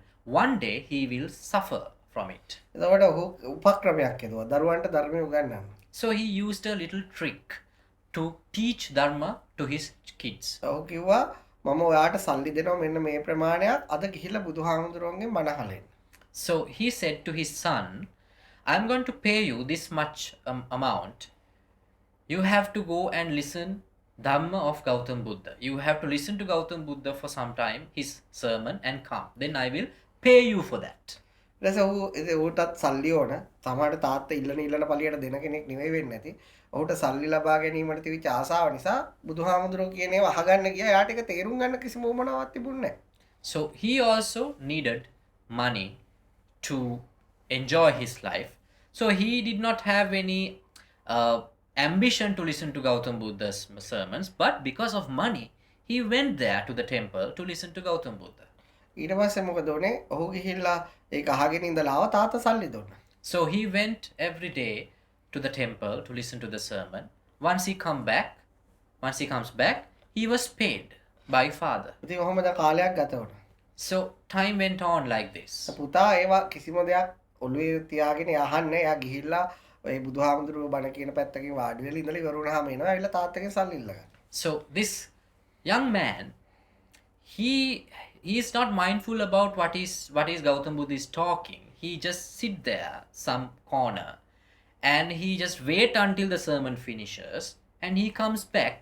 one day he will suffer from it. එතකොට ඔහු උපක්‍රමයක් හදුවා දරුවන්ට ධර්මය උගන්වන්න. So he used a little trick to teach Dharma to his kids. ඔහු කිව්වා මම ඔයාට සල්ලි දෙනවා මෙන්න මේ ප්‍රමාණයක් අද ගිහිල්ලා බුදුහාමුදුරුවන්ගෙන් බණ අහලෙන්න. So he said to his son, I'm going to pay you this much amount. You have to go and listen Dhamma of Gautam Buddha. You have to listen to Gautam Buddha for some time, his sermon, and come. Then I will pay you for that. ඊට පස්සේ ඌටත් සල්ලි ඕන. සමහරට තාත්තා ඉල්ලන පළියට දෙන කෙනෙක් නෙවෙයි වෙන්නේ නැති. ඔහුට සල්ලි ලබා ගැනීමට තිබිච්ච ආසාව නිසා බුදුහාමුදුරුවෝ කියන ඒවා අහගන්න ගියා. එයාට ඒක තේරුම් ගන්න කිසිම උවමනාවක් තිබුණේ නැහැ. So he also needed money to enjoy his life. So he did not have any ambition to listen to Gautam Buddha's sermons, but because of money, he went there to the temple to listen to Gautam Buddha. ඊට පස්සේ මොකද උනේ? ඔහු ගිහිල්ලා ඒක අහගෙන ඉඳලා ආව තාත්තා සල්ලි දුන්නා. So he went every day to the temple to listen to the sermon. Once he comes back, he was paid by father. ඉතින් ඔහොම දැන් කාලයක් ගත වුණා. So time went on like this. පුතා ඒවා කිසිම දෙයක් ඔළුවේ තියාගෙන යහන්නේ. එයා ගිහිල්ලා ඔය බුදුහාමුදුරුවෝ බණ කියන පැත්තකින් වාඩි වෙලා ඉඳලා ඉවර වුණාම එනවා. ඇවිල්ලා තාත්තගෙන් සල්ලි ඉල්ල ගන්න. So this young man, he is not mindful about what is Gautam Buddha is talking. He just sit there some corner and he just wait until the sermon finishes and he comes back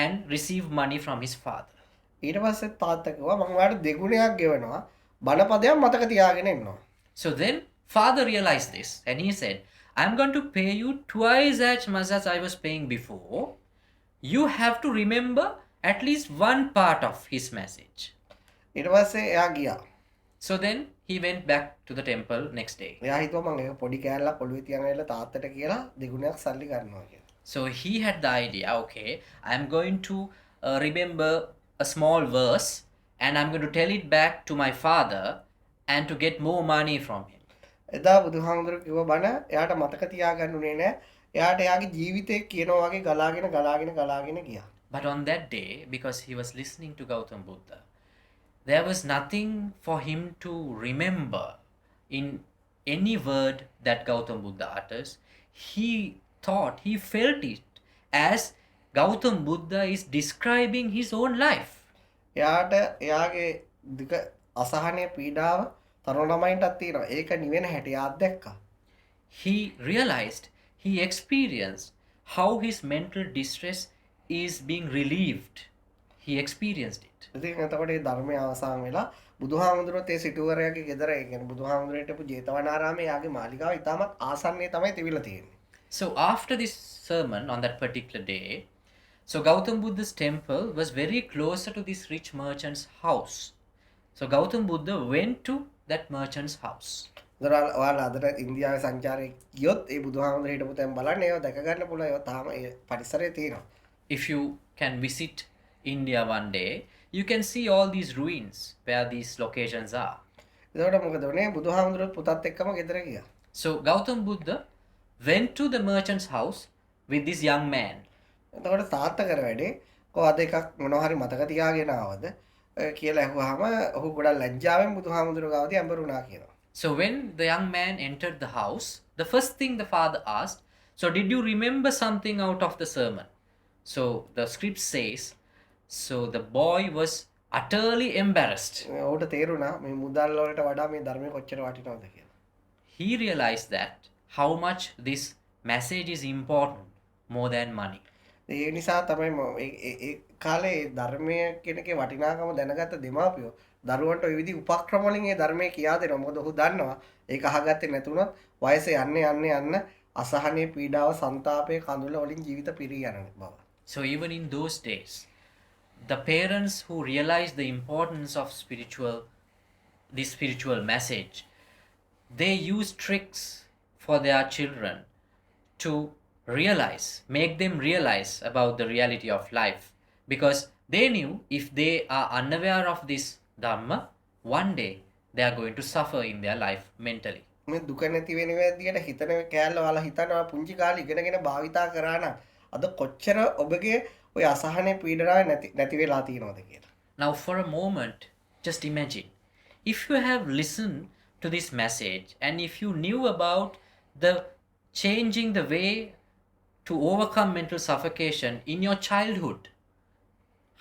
and receive money from his father. ඊට පස්සේ තාත්තා කිව්වා මම ඔයාලට දෙගුණයක් ගෙවනවා බණපදයක් මතක තියාගෙන එන්නවා. So then father realized this and he said, I'm going to pay you twice as much as I was paying before. You have to remember at least one part of his message. ඊට පස්සේ එයා ගියා. So then he went back to the temple next day. එයා හිතුවා මම ඒක පොඩි කෑල්ලක් ඔළුවේ තියන් ඇවිල්ලා තාත්තට කියලා දෙගුණයක් සල්ලි ගන්නවා කියලා. So he had the idea, okay, I'm going to remember a small verse and I'm going to tell it back to my father and to get more money from him. එදා බුදුහාමුදුරුවෝ කිව්ව බණ එයාට මතක තියාගන්න උනේ නැහැ. එයාට එයාගේ ජීවිතේ කියනවා වගේ ගලාගෙන ගියා. But on that day, because he was listening to Gautam Buddha, there was nothing for him to remember in any word that Gautam Buddha utters. He felt it as Gautam Buddha is describing his own life. එයාට එයාගේ දුක අසහනය පීඩාව තරුණ ළමයින්ටත් තියෙනවා. ඒක නිවෙන හැටි එයා දැක්කා. He realized, he experienced how his mental distress is being relieved. He experienced it. ඉතින් එතකොට මේ ධර්මය අවසන් වෙලා බුදුහාමුදුරුවෝ තේ සිටුවරයාගේ ගෙදර ඒ කියන්නේ බුදුහාමුදුරුවෝ හිටපු ජේතවනාරාමේ යාගේ මාලිගාව ඉතාමත් ආසන්නයේ තමයි තිබිලා තියෙන්නේ. So after this sermon on that particular day, so Gautam Buddha's temple was very closer to this rich merchant's house. So Gautam Buddha went to that merchant's house. ඔයාලා අදට ඉන්දියාවේ සංචාරයේ ගියොත් ඒ බුදුහාමුදුරේ හිටපු තැන් බලන්න ඒවා දැක ගන්න පුළුවන්. ඒවා තාම ඒ පරිසරයේ තියෙනවා. If you can visit India one day, you can see all these ruins where these locations are. එතකොට මොකද වුනේ? බුදුහාමුදුරුවෝ පුතත් එක්කම ගෙදර ගියා. So Gautam Buddha went to the merchant's house with this young man. එතකොට තාත්තා කර වැඩේ කොහොමද එකක් මොනවා හරි මතක තියාගෙන ආවද කියලා අහුවාම ඔහු ගොඩක් ලැජ්ජාවෙන් බුදුහාමුදුරුවෝ ගාවදී අඹරුණා කියනවා. So when the young man entered the house, the first thing the father asked, so did you remember something out of the sermon? So the script says, so the boy was utterly embarrassed. ඔහුට තේරුණා මේ මුදල් වලට වඩා මේ ධර්මය කොච්චර වටිනවද කියලා. He realized that how much this message is important more than money. ඒ නිසා තමයි ඒ කාලේ ධර්මය කියන එකේ වටිනාකම දැනගත්ත දෙමාපියෝ දරුවන්ට ওই විදිහ උපක්‍රම වලින් ඒ ධර්මය කියා දෙනවා. මොකද ඔහු දන්නවා ඒක අහගත්තේ නැතුණොත් වයසේ යන්න අසහනේ පීඩාව සංతాපයේ කඳුල වලින් ජීවිත පිරී යන බව. So even in those days, the parents who realized the importance of this spiritual message, they use tricks for their children to make them realize about the reality of life, because they knew if they are unaware of this dharma, one day they are going to suffer in their life mentally. මේ දුක නැති වෙන විදියට හිතන කෑල්ල වල හිතනවා පුංචි කාලේ ඉගෙනගෙන භාවිතා කරා නම් අද කොච්චර ඔබගේ ඔය අසහනේ පීඩනාව නැති වෙලා තියෙනවද කියලා. Now for a moment, just imagine if you have listened to this message and if you knew about the changing the way to overcome mental suffocation in your childhood,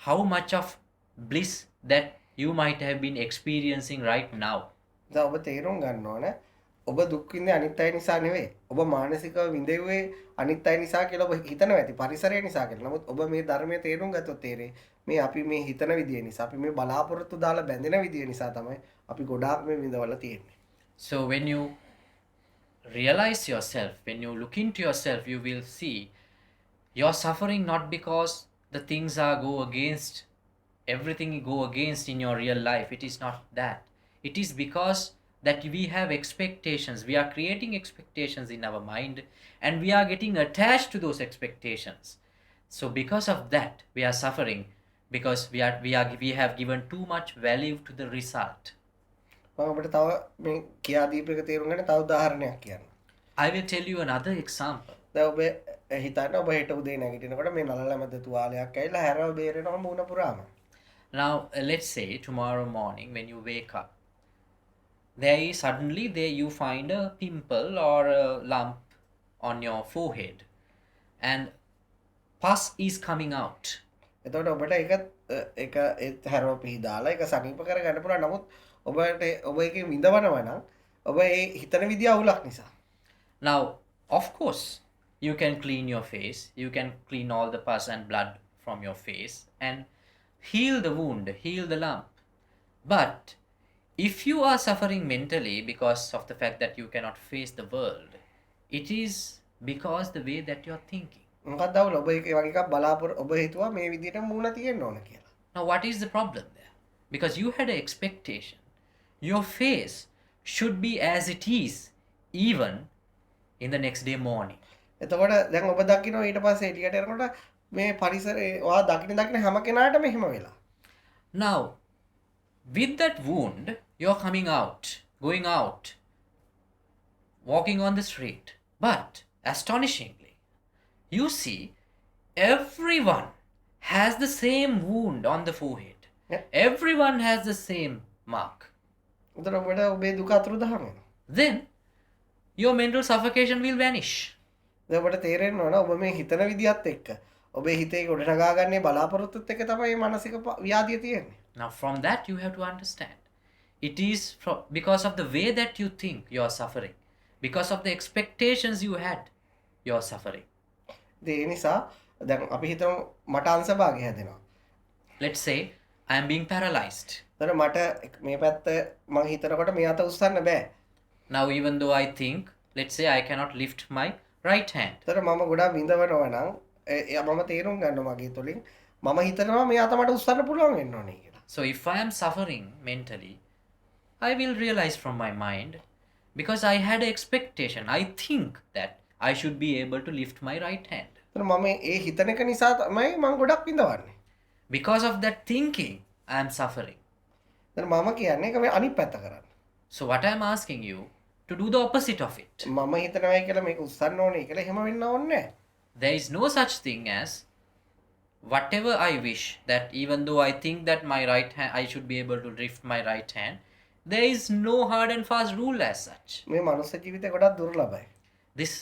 how much of bliss that you might have been experiencing right now. දැන් ඔබ තේරුම් ගන්න ඕන ඔබ දුක් විඳේ අනිත් අය නිසා නෙවෙයි. ඔබ මානසිකව විඳෙව්වේ අනිත් අය නිසා කියලා ඔබ හිතනවා ඇති පරිසරය නිසා කියලා. නමුත් ඔබ මේ ධර්මයේ තේරුම් ගත්තොත් තේරෙයි මේ අපි මේ හිතන විදිය නිසා අපි මේ බලාපොරොත්තු දාලා බැඳෙන විදිය නිසා තමයි අපි ගොඩාක් මේ විඳවල තියෙන්නේ. So when you realize yourself, when you look into yourself, you will see you're suffering not because the things everything go against in your real life. It is not that. It is because that we have expectations. We are creating expectations in our mind and we are getting attached to those expectations. So because of that, we are suffering because we have given too much value to the result. ඔබට තව මේ කියා දීපේක තේරුම් ගන්න තව උදාහරණයක් කියන්න. I will tell you another example. දැන් ඔබ හිතන්න ඔබ හෙට උදේ නැගිටිනකොට මේ නළල මැද තුවාලයක් ඇවිල්ලා හැරව බේරෙනවා මුණ පුරාම. Now let's say tomorrow morning when you wake up, suddenly you find a pimple or a lump on your forehead and pus is coming out. එතකොට ඔබට ඒක හැරව පිහදාලා ඒක සනීප කරගන්න පුළුවන්. නමුත් ඔබ එකේ විඳවනවා නම් ඔබ ඒ හිතන විදිය අවුලක් නිසා. Now of course you can clean your face, you can clean all the pus and blood from your face and heal the wound, heal the lump. But if you are suffering mentally because of the fact that you cannot face the world, it is because the way that you are thinking. මොකක්ද අවුල? ඔබ ඒක වගේ එකක් ඔබ හිතුවා මේ විදියට මූණ තියෙන්න ඕන කියලා. Now what is the problem there? Because you had an expectation. Your face should be as it is even in the next day morning. එතකොට දැන් ඔබ දකින්න ඊට පස්සේ එළියට එනකොට මේ පරිසරේ ඔයා දකින්න හැම කෙනාටම එහෙම වෙලා. Now with that wound you're coming out, going out, walking on the street, but astonishingly you see everyone has the same wound on the forehead. Yeah. Everyone has the same mark. එතකොට ඔබට ඔබේ දුක අතුරුදහන් වෙනවා. Then your mental suffocation will vanish. දැන් ඔබට තේරෙන්න ඕන ඔබ මේ හිතන විදියත් එක්ක ඔබේ හිතේ ගොඩනගා ගන්නේ බලාපොරොත්තුත් එක්ක තමයි මානසික ව්‍යාධිය තියෙන්නේ. Now from that you have to understand. It is because of the way that you think you are suffering. Because of the expectations you had, you are suffering. ඒ නිසා දැන් අපි හිතමු මට අංශභාගය හැදෙනවා. Let's say I am being paralyzed. එතකොට මට මේ පැත්ත මම හිතනකොට මේ අත උස්සන්න බෑ. Now even though I think, let's say I cannot lift my right hand. ඒතර මම ගොඩාක් විඳවනවා නම් එයා මම තේරුම් ගන්නවා මගේ තුලින් මම හිතනවා මෙයා තමයි උස්සන්න පුළුවන් වෙන්න ඕනේ කියලා. So if I am suffering mentally, I will realize from my mind, because I had an expectation. I think that I should be able to lift my right hand. ඒතර මම ඒ හිතන එක නිසා තමයි මම ගොඩක් විඳවන්නේ. Because of that thinking, I am suffering. ඒතර මම කියන්නේ ඒක මේ අනිත් පැත්ත කරන්න. So what I am asking you to do the opposite of it. මම හිතනවායි කියලා මේක උස්සන්න ඕනේ කියලා එහෙම වෙන්න ඕනේ නැහැ. There is no such thing as whatever I wish, that even though I think that my right hand, I should be able to lift my right hand, there is no hard and fast rule as such. මේ මනුස්ස ජීවිතේ ගොඩක් දුර්ලභයි. This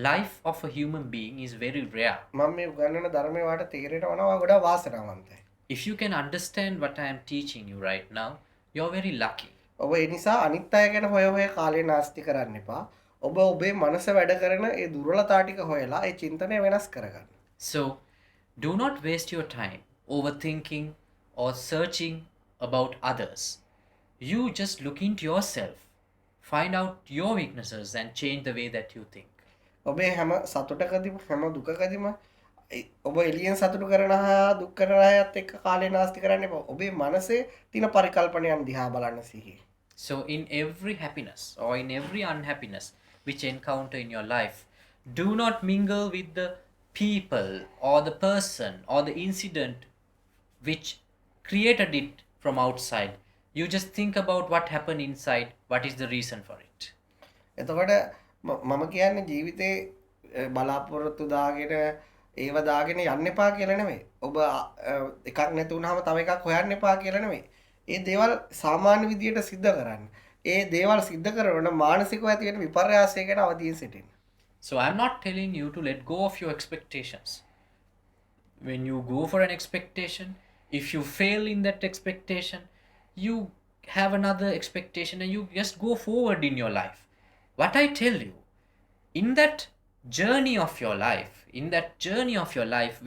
life of a human being is very rare. මම මේ උගන්වන ධර්මයේ වාට තේරෙනවා නම් ගොඩක් වාසනාවන්තයි. If you can understand what I am teaching you right now, you're very lucky. ඔබ ඒ නිසා අනිත් අය ගැන හොය හොය කාලේ නාස්ති කරන්න එපා. ඔබ ඔබේ මනස වැඩ කරන ඒ දුර්වලතා ටික හොයලා ඒ චින්තනය වෙනස් කරගන්න. So do not waste your time overthinking or searching about others. You just look into yourself, find out your weaknesses and change the way that you think. ඔබේ හැම සතුටකදීම හැම දුකකදීම ඔබ එළියෙන් සතුටු කරන හා දුක් කරන අයත් එක්ක කාලේ නාස්ති කරන්න එපා. ඔබේ මනසේ තියෙන පරිකල්පනයන් දිහා බලන්න සිහියේ. So in every happiness or in every unhappiness which you encounter in your life, do not mingle with the people or the person or the incident which created it from outside. You just think about what happened inside, what is the reason for it. එතකොට මම කියන්නේ ජීවිතේ බලාපොරොත්තු දාගෙන ඒව දාගෙන යන්න එපා කියලා නෙමෙයි. ඔබ එකක් නැති වුනහම තව එකක් හොයන්න එපා කියලා නෙමෙයි. ඒ දේවල් සාමාන්‍ය විදියට සිද්ධ කරන්න. ඒ දේවල් සිද්ධ කරනකොට මානසිකව ඇති වෙන විපර්යාසය ගැන අවදීන් සිටින්න. So I'm not telling you to let go of your expectations. When you go for an expectation, if you fail in that expectation, you have another expectation and you just go forward in your life. What I tell you, in that journey of your life,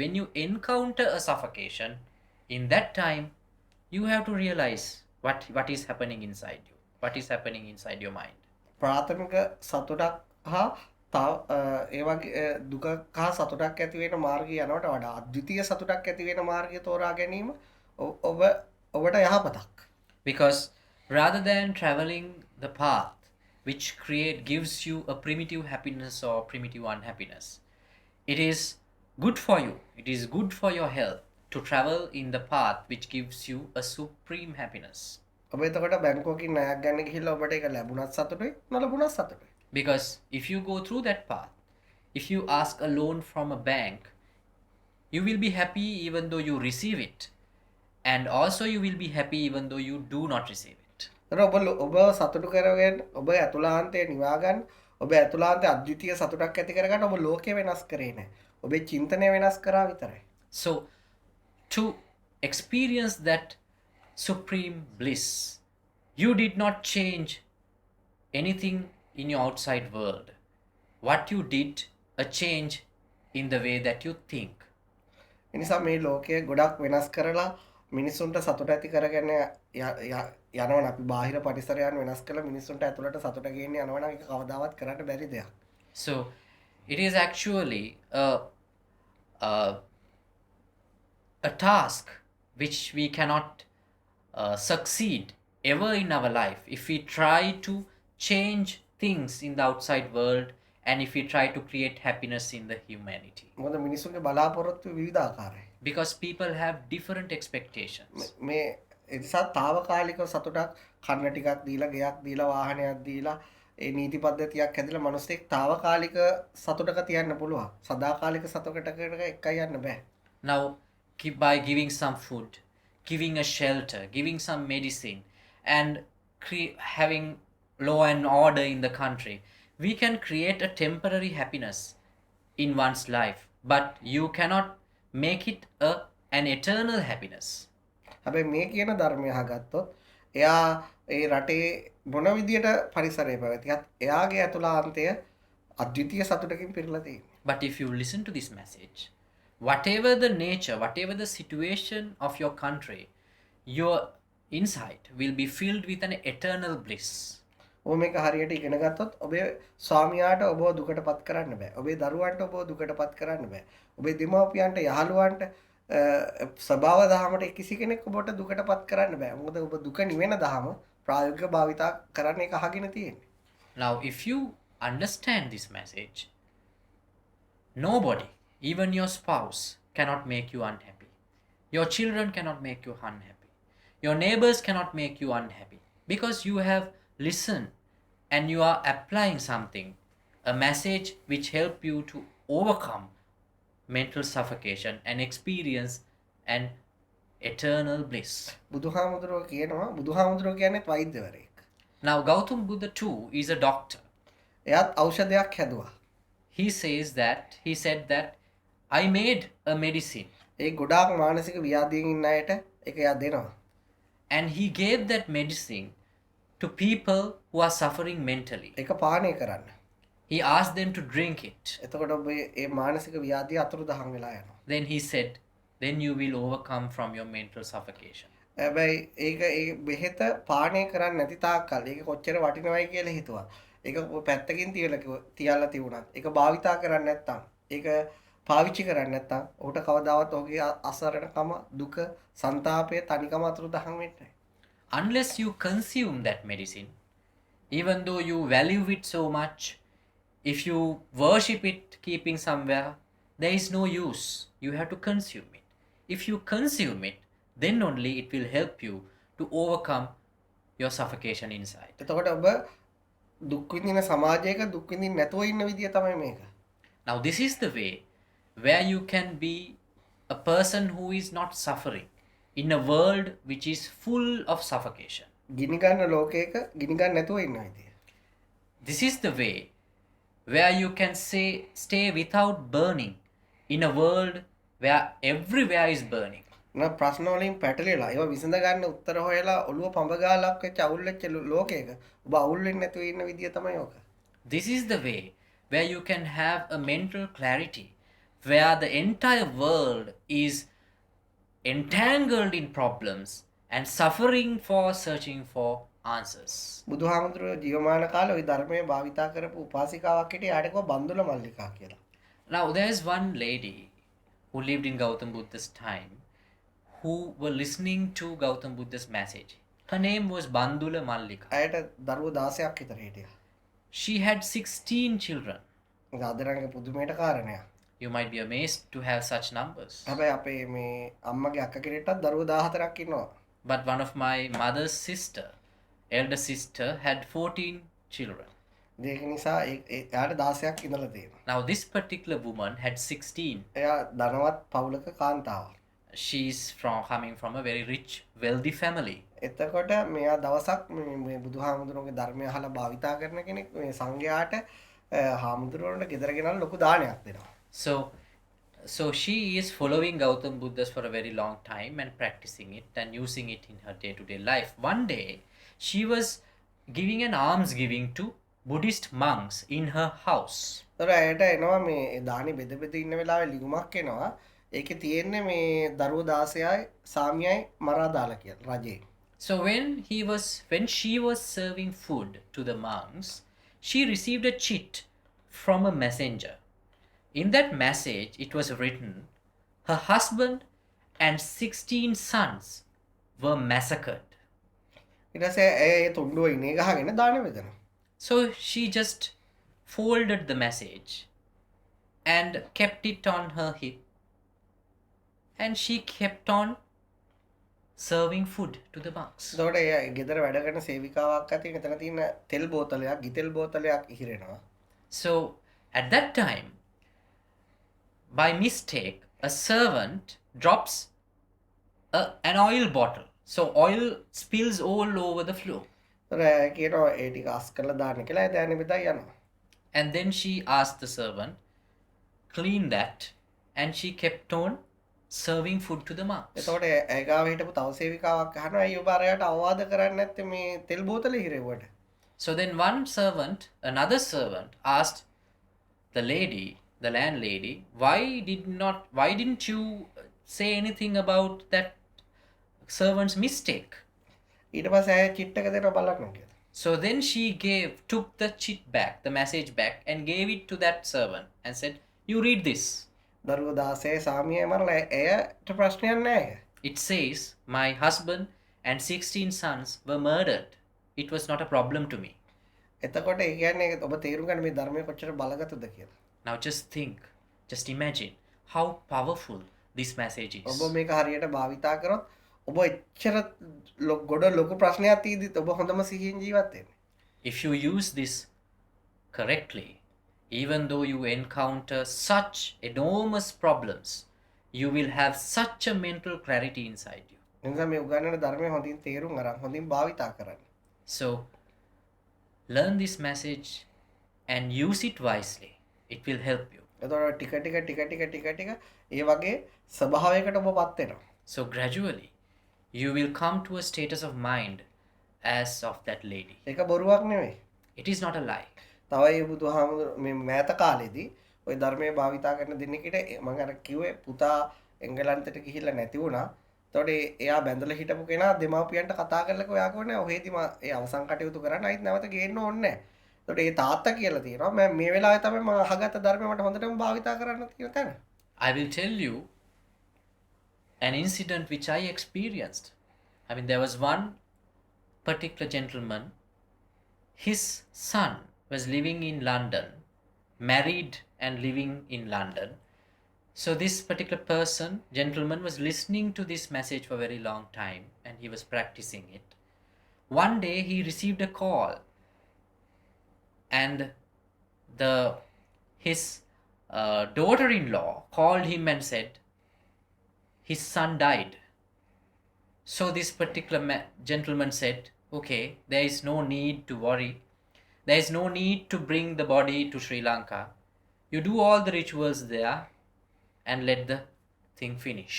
when you encounter a suffocation, in that time, you have to realize what is happening inside you, what is happening inside your mind. ප්‍රාථමික සතුටක් හා ඒ වගේ දුකක් හා සතුටක් ඇති වෙන මාර්ගය යනවට වඩා අද්විතීය සතුටක් ඇති වෙන මාර්ගය තෝරා ගැනීම ඔබට යහපතක්. Because rather than traveling the path which gives you a primitive happiness or primitive unhappiness, it is good for you, it is good for your health to travel in the path which gives you a supreme happiness. ඔබ එතකොට බැංකුවකින් ණයක් ගන්න ගිහිල්ලා ඔබට ඒක ලැබුණත් සතුටුයි නොලැබුණත් සතුටුයි. Because if you go through that path, if you ask a loan from a bank, you will be happy even though you receive it, and also you will be happy even though you do not receive it. ඔබ සතුටු කරගෙන ඔබ ඇතුළාන්තය නිවා ගන්න, ඔබ ඇතුළාන්තය අද්විතීය සතුටක් ඇති කරගන්න ඔබ ලෝකය වෙනස් කරේ නැහැ. ඔබේ චින්තනය වෙනස් කරා විතරයි. So to experience that supreme bliss, you did not change anything in your outside world. What you did, a change in the way that you think. එනිසා මේ ලෝකය ගොඩක් වෙනස් කරලා මිනිස්සුන්ට සතුට ඇති කරගෙන යනවනම් අපි බාහිර පරිසරයන් වෙනස් කරලා මිනිස්සුන්ට ඇතුළට සතුට ගේන්න යනවනම් ඒක කවදාවත් කරන්න බැරි දෙයක්. So it is actually a task which we cannot succeed ever in our life if we try to change things in the outside world and if we try to create happiness in the humanity. මොකද මිනිස්සුන්ගේ බලාපොරොත්තු විවිධාකාරයි. Because people have different expectations. මේ ඒ නිසා తాවකාලිකව සතුටක් කන්න ටිකක් දීලා ගෙයක් දීලා වාහනයක් දීලා ඒ නීති පද්ධතියක් හැදලා මිනිස්සෙක් తాවකාලික සතුටක තියන්න පුළුවන්. සදාකාලික සතුටකට එකයි යන්න බෑ. Now by giving some food, giving a shelter, giving some medicine and having law and order in the country, we can create a temporary happiness in one's life, but you cannot make it an eternal happiness. හැබැයි මේ කියන ධර්මය අහගත්තොත් එයා ඒ රටේ මොන විදියට පරිසරය පැවතියත් එයාගේ ඇතුළාන්තය අද්විතීය සතුටකින් පිරලා තියෙනවා. But if you listen to this message, whatever the nature, whatever the situation of your country, your inside will be filled with an eternal bliss. ඔබ මේක හරියට ඉගෙන ගත්තොත් ඔබේ ස්වාමියාට ඔබව දුකටපත් කරන්න බෑ. ඔබේ දරුවන්ට ඔබව දුකටපත් කරන්න බෑ. ඔබේ දෙමාපියන්ට යහළුවන්ට ස්වභාව දහමට කිසි කෙනෙක් ඔබට දුකටපත් කරන්න බෑ. මොකද ඔබ දුක නිවෙන දහම ප්‍රායෝගික භාවිතා කරන්න එක අහගෙන තියෙන්නේ. Now, if you understand this message, nobody, even your spouse, cannot make you unhappy. Your children cannot make you unhappy. Your neighbors cannot make you unhappy because you have listened and you are applying something, a message which help you to overcome mental suffocation and experience an eternal bliss. බුදුහාමුදුරුවෝ කියන්නේත් වෛද්‍යවරයෙක්. Now, Gautam Buddha too is a doctor. එයාත් ඖෂධයක් හැදුවා. He said that I made a medicine. ඒ ගොඩාක් මානසික ව්‍යාධීන් ඉන්න අයට ඒක එයා දෙනවා. And he gave that medicine to people who are suffering mentally. ඒක පානය කරන්න. He asked them to drink it. එතකොට ඔබ මේ මානසික ව්‍යාධිය අතුරුදහන් වෙලා යනවා. Then he said, then you will overcome from your mental suffocation. හැබැයි ඒක ඒ බෙහෙත පානය කරන්නේ නැති තාක්කල් ඒක කොච්චර වටිනවයි කියලා හිතුවා. ඒක පැත්තකින් තියලා තිබුණත් ඒක භාවිතා කරන්නේ නැත්නම් ඒක පාවිච්චි කරන්නේ නැත්නම් ඔහුට කවදාවත් ඔහුගේ අසරණකම දුක සංతాපය තනිකම අතුරුදහන් වෙන්නේ නැහැ. Unless you consume that medicine, even though you value it so much, if you worship it keeping somewhere, there is no use. You have to consume it. If you consume it, then only it will help you to overcome your suffocation inside. එතකොට ඔබ දුක් විඳින සමාජයක දුක් විඳින්න නැතුව ඉන්න විදිය තමයි මේක. Now, this is the way where you can be a person who is not suffering in a world which is full of suffocation. ගිනි ගන්න ලෝකයක ගිනි ගන්න නැතුව ඉන්න විදිය. This is the way where you can stay without burning in a world where everywhere is burning. ප්‍රශ්න වලින් පැටලෙලා ඒවා විසඳ ගන්න උත්තර හොයලා ඔළුව පඹ ගාලක් වෙච්ච අවුල් වෙච්ච ලෝකයක ඔබ අවුල් වෙන්නේ නැතුව ඉන්න විදිය තමයි ඕක. This is the way where you can have a mental clarity where the entire world is entangled in problems and suffering for searching for answers. බුදුහාමුදුරුවෝ ජීවමාන කාලේ ওই ධර්මයේ භාවිතා කරපු උපාසිකාවක් හිටිය යාට කිව්වා බන්දුල මල්ලිකා කියලා. Now, there is one lady who lived in Gautam Buddha's time who were listening to Gautam Buddha's message. Her name was Bandula Mallika. ඇයට දරුවෝ 16ක් විතර හිටියා. She had 16 children. ඒක ආදරංග පුදුමයට කාරණයක්. You might be amazed to have such numbers. හැබැයි අපේ මේ අම්මගේ අක්ක කෙනෙක්ටත් දරුවෝ 14ක් ඉන්නවා. But one of my mother's elder sister, had 14 children. ඒක නිසා එයාට 16ක් ඉඳලා තියෙනවා. Now, this particular woman had 16. එයා ධනවත් පවුලක කාන්තාවක්. She's coming from a very rich, wealthy family. එතකොට මෙයා දවසක් මේ බුදුහාමුදුරුවෝගේ ධර්මය අහලා භාවිතා කරන කෙනෙක් මේ සංඝයාට හාමුදුරුවන්ට ගෙදර ගෙනල්ලා ලොකු දානයක් දෙනවා. So she is following Gautam Buddha for a very long time and practicing it and using it in her day-to-day life. One day, she was giving an almsgiving to Buddhist monks in her house. ඒතර ඇයට එනවා මේ දානි බෙද බෙද ඉන්න වෙලාවේ ලියුමක් එනවා. ඒකේ තියෙන්නේ මේ දරුවෝ 16යි සාමියයි මරා දාලා කියලා රජේ. So when she was serving food to the monks, she received a chit from a messenger. In that message, it was written, her husband and 16 sons were massacred. ඊට පස්සේ ඒ තුන්ඩුව ඉනේ ගහගෙන දාන බෙදනවා. So she just folded the message and kept it on her hip, and she kept on serving food to the monks. එතකොට ඒ ගෙදර වැඩ කරන සේවිකාවක් අතින් එතන තියෙන තෙල් බෝතලයක් ගිතෙල් බෝතලයක් ඉහිරෙනවා. So at that time, by mistake, a servant drops an oil bottle. So oil spills all over the floor. ඒතර කියනවා ඒ ටික අස් කරලා දාන්න කියලා ඒ දාන්නේ බෙදා යනවා. And then she asked the servant, clean that, and she kept on serving food to the monks. එතකොට ඒ ගාව හිටපු තව සේවිකාවක් අහනවා අයියෝ ඔබ අරයට අවවාද කරන්නේ නැත්තේ මේ තෙල් බෝතලේ හිරෙව්වට. So then another servant asked the landlady, why didn't you say anything about that servant's mistake? ඊට පස්සේ ඇය චිට් එක දෙනවා බලන්න කියලා. So then she took the the message back, and gave it to that servant and said, "You read this." දරුවෝ 16 සාමියේ මරලා එයට ප්‍රශ්නයක් නැහැ. It says, "My husband and 16 sons were murdered. It was not a problem to me." එතකොට ඒ කියන්නේ ඔබ තේරුම් ගන්න මේ ධර්මයේ කොච්චර බලගතුද කියලා. Now just think, just imagine how powerful this message is. ඔබ මේක හරියට භාවිතා කරොත් ඔබ එච්චර ගොඩ ලොකු ප්‍රශ්නයක් තීදිත් ඔබ හොඳම සිහියෙන් ජීවත් වෙන්නේ. If you use this correctly, even though you encounter such enormous problems, you will have such a mental clarity inside you. එනිසා මේ උගන්වන ධර්මයේ හොඳින් තේරුම් අරන් හොඳින් භාවිතා කරන්න. So learn this message and use it wisely. It will help you. එතකොට ටික ඒ වගේ ස්වභාවයකට ඔබපත් වෙනවා. So gradually you will come to a status of mind as of that lady. ඒක බොරුවක් නෙවෙයි. It is not a lie. තව ඒ බුදුහාමුදුර මේ මෑත කාලේදී ওই ධර්මයේ භාවිතා කරන දෙන්නෙක්ට මම අර කිව්වේ පුතා එංගලන්තයට ගිහිල්ලා නැති වුණා. එතකොට එයා බැඳලා හිටපු කෙනා දෙමාපියන්ට කතා කරලා ඔයා කියන්නේ ඔහෙදි මම ඒ අවසන් කටයුතු කරන්න අයිත් නැවත ගේන්න ඕනේ නැහැ. එතකොට ඒ තාත්තා කියලා තියෙනවා මම මේ වෙලාවේ තමයි මම අහගත්ත ධර්මය මට හොඳටම භාවිතා කරන්න කියන තැන. I will tell you an incident which I experienced. I mean, there was one particular gentleman. His son was living in London, married and living in London. So this particular gentleman was listening to this message for a very long time, and he was practicing it. One day he received a call, and his daughter-in-law called him and said his son died. So this particular gentleman said, "Okay, there is no need to worry. There is no need to bring the body to Sri Lanka. You do all the rituals there and let the thing finish."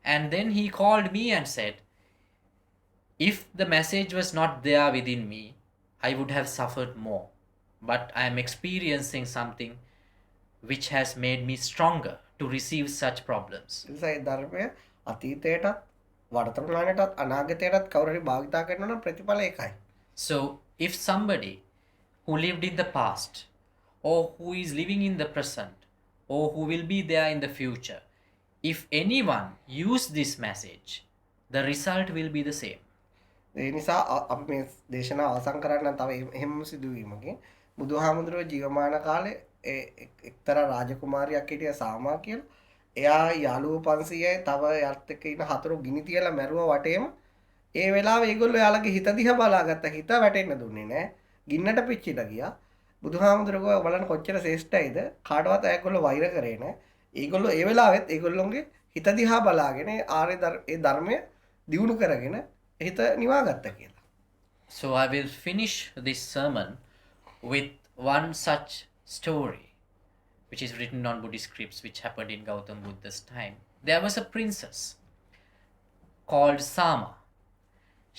And then he called me and said, "If the message was not there within me, I would have suffered more. But I am experiencing something which has made me stronger to receive such problems." ඒ ධර්මය අතීතයටත් වර්තමානයටත් අනාගතයටත් කවුරු හරි භාවිතා කරනවා නම් ප්‍රතිඵල එකයි. So if somebody who lived in the past, or who is living in the present, or who will be there in the future, if anyone use this message, the result will be the same. ඒ නිසා අපි මේ දේශනාව අවසන් කරන්න තව එහෙම සිදුවීමකින් බුදුහාමුදුරුවෝ ජීවමාන කාලේ එක්තරා රාජකුමාරියක් හිටිය සාමා කියලා. එයා යාළුවෝ 500යි තව යත් එක්ක ඉන්න හතර ගිනි තියලා මැරුවා වටේම. ඒ වෙලාවේ ඒගොල්ලෝ යාළගේ හිත දිහා බලාගත්ත. හිත වැටෙන්න දුන්නේ නැහැ. ගින්නට පිච්චිලා ගියා. බුදුහාමුදුරුවෝ බලන්න කොච්චර ශ්‍රේෂ්ඨයිද. කාටවත් ඒගොල්ලෝ වෛර කරේ නැහැ. ඒගොල්ලෝ ඒ වෙලාවෙත් ඒගොල්ලෝගේ හිත දිහා බලාගෙන ඒ ධර්මය දියුණු කරගෙන හිත නිවාගත්තා කියලා. So I will finish this sermon with one such story which is written on Buddhist scripts, which happened in Gautam Buddha's time. There was a princess called Sama.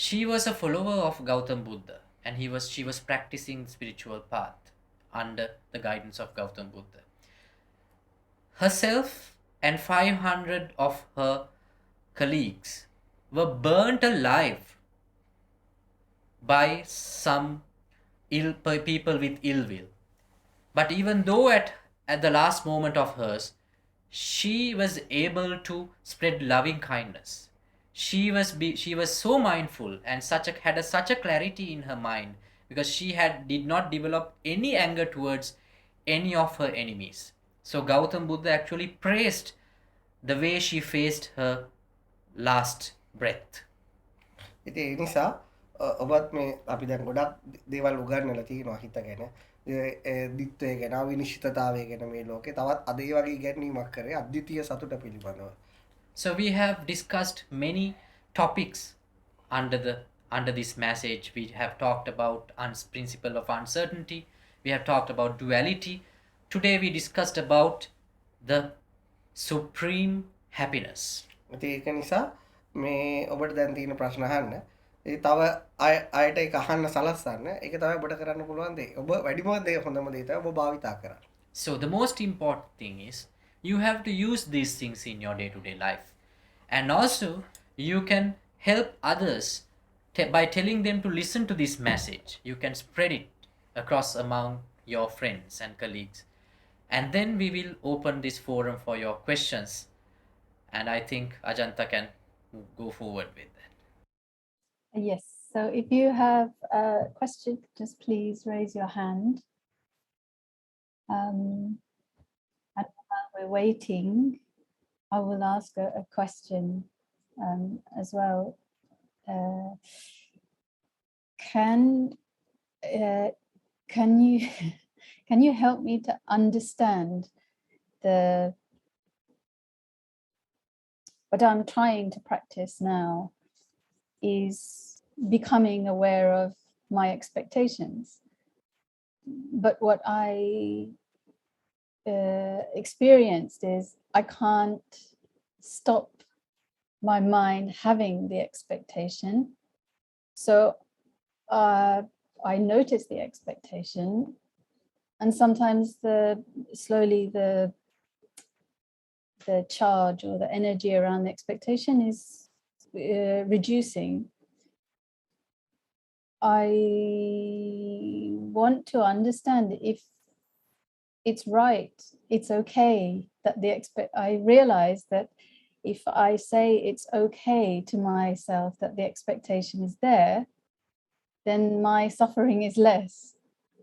She was a follower of Gautam Buddha, and she was practicing spiritual path under the guidance of Gautam Buddha. Herself and 500 of her colleagues were burnt alive by some people with ill will. But even though at the last moment of hers, she was able to spread loving kindness. She was so mindful and had such a clarity in her mind, because she did not develop any anger towards any of her enemies. So Gautam Buddha actually praised the way she faced her last breath. ඉතින් ඒ නිසා ඔබත් මේ අපි දැන් ගොඩක් දේවල් උගන්වලා තියෙනවා හිත ගැන. දිත්වය ගැන විනිශ්චිතතාවය ගැන මේ ලෝකේ තවත් අද ඒ වගේ ඉගැන්වීමක් කරේ අද්විතීය සතුට පිළිබඳව. So we have discussed many topics under this message. We have talked about principle of uncertainty. We have talked about duality. Today we discussed about the supreme happiness. ඉතින් ඒක නිසා මේ ඔබට දැන් තියෙන ප්‍රශ්න අහන්න. ඒ තව අයට ඒක අහන්න සලස්සන්න. ඒක තමයි ඔබට කරන්න පුළුවන් දේ. ඔබ වැඩිම දේ හොඳම දේ තමයි ඔබ භාවිතා කරන්න. So the most important thing is you have to use these things in your day-to-day life. And also you can help others by telling them to listen to this message, you can spread it across among your friends and colleagues. And then we will open this forum for your questions. And I think Ajanta can go forward with that. Yes, so if you have a question, just please raise your hand. And while we're waiting, I will ask a question as well. Can you can you help me to understand what I'm trying to practice now is becoming aware of my expectations, but what I experienced is I can't stop my mind having the expectation. So I notice the expectation, and sometimes slowly the charge or the energy around the expectation is reducing. I want to understand if it's right, it's okay that I realize that if I say it's okay to myself that the expectation is there, then my suffering is less.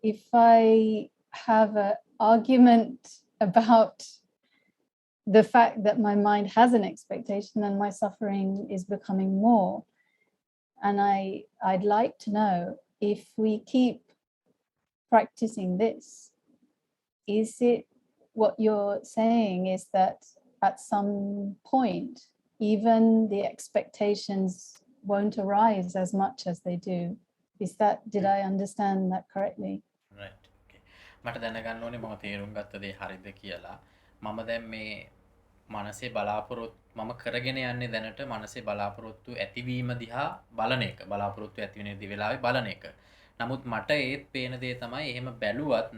If I have an argument about the fact that my mind has an expectation, then my suffering is becoming more. And I'd like to know, if we keep practicing this, is it what you're saying is that at some point, even the expectations won't arise as much as they do? Did I understand that correctly? Right. Okay. මට දැනගන්න ඕනේ මම තේරුම් ගත්ත දේ හරිද කියලා. මම දැන් මේ මනසේ බලාපොරොත්තු මම කරගෙන යන්නේ දැනට මනසේ බලාපොරොත්තු ඇතිවීම දිහා බලන එක. බලාපොරොත්තු ඇති වෙන වෙලාවේ බලන එක. නමුත් මට ඒත් පේන දේ තමයි එහෙම බැලුවත්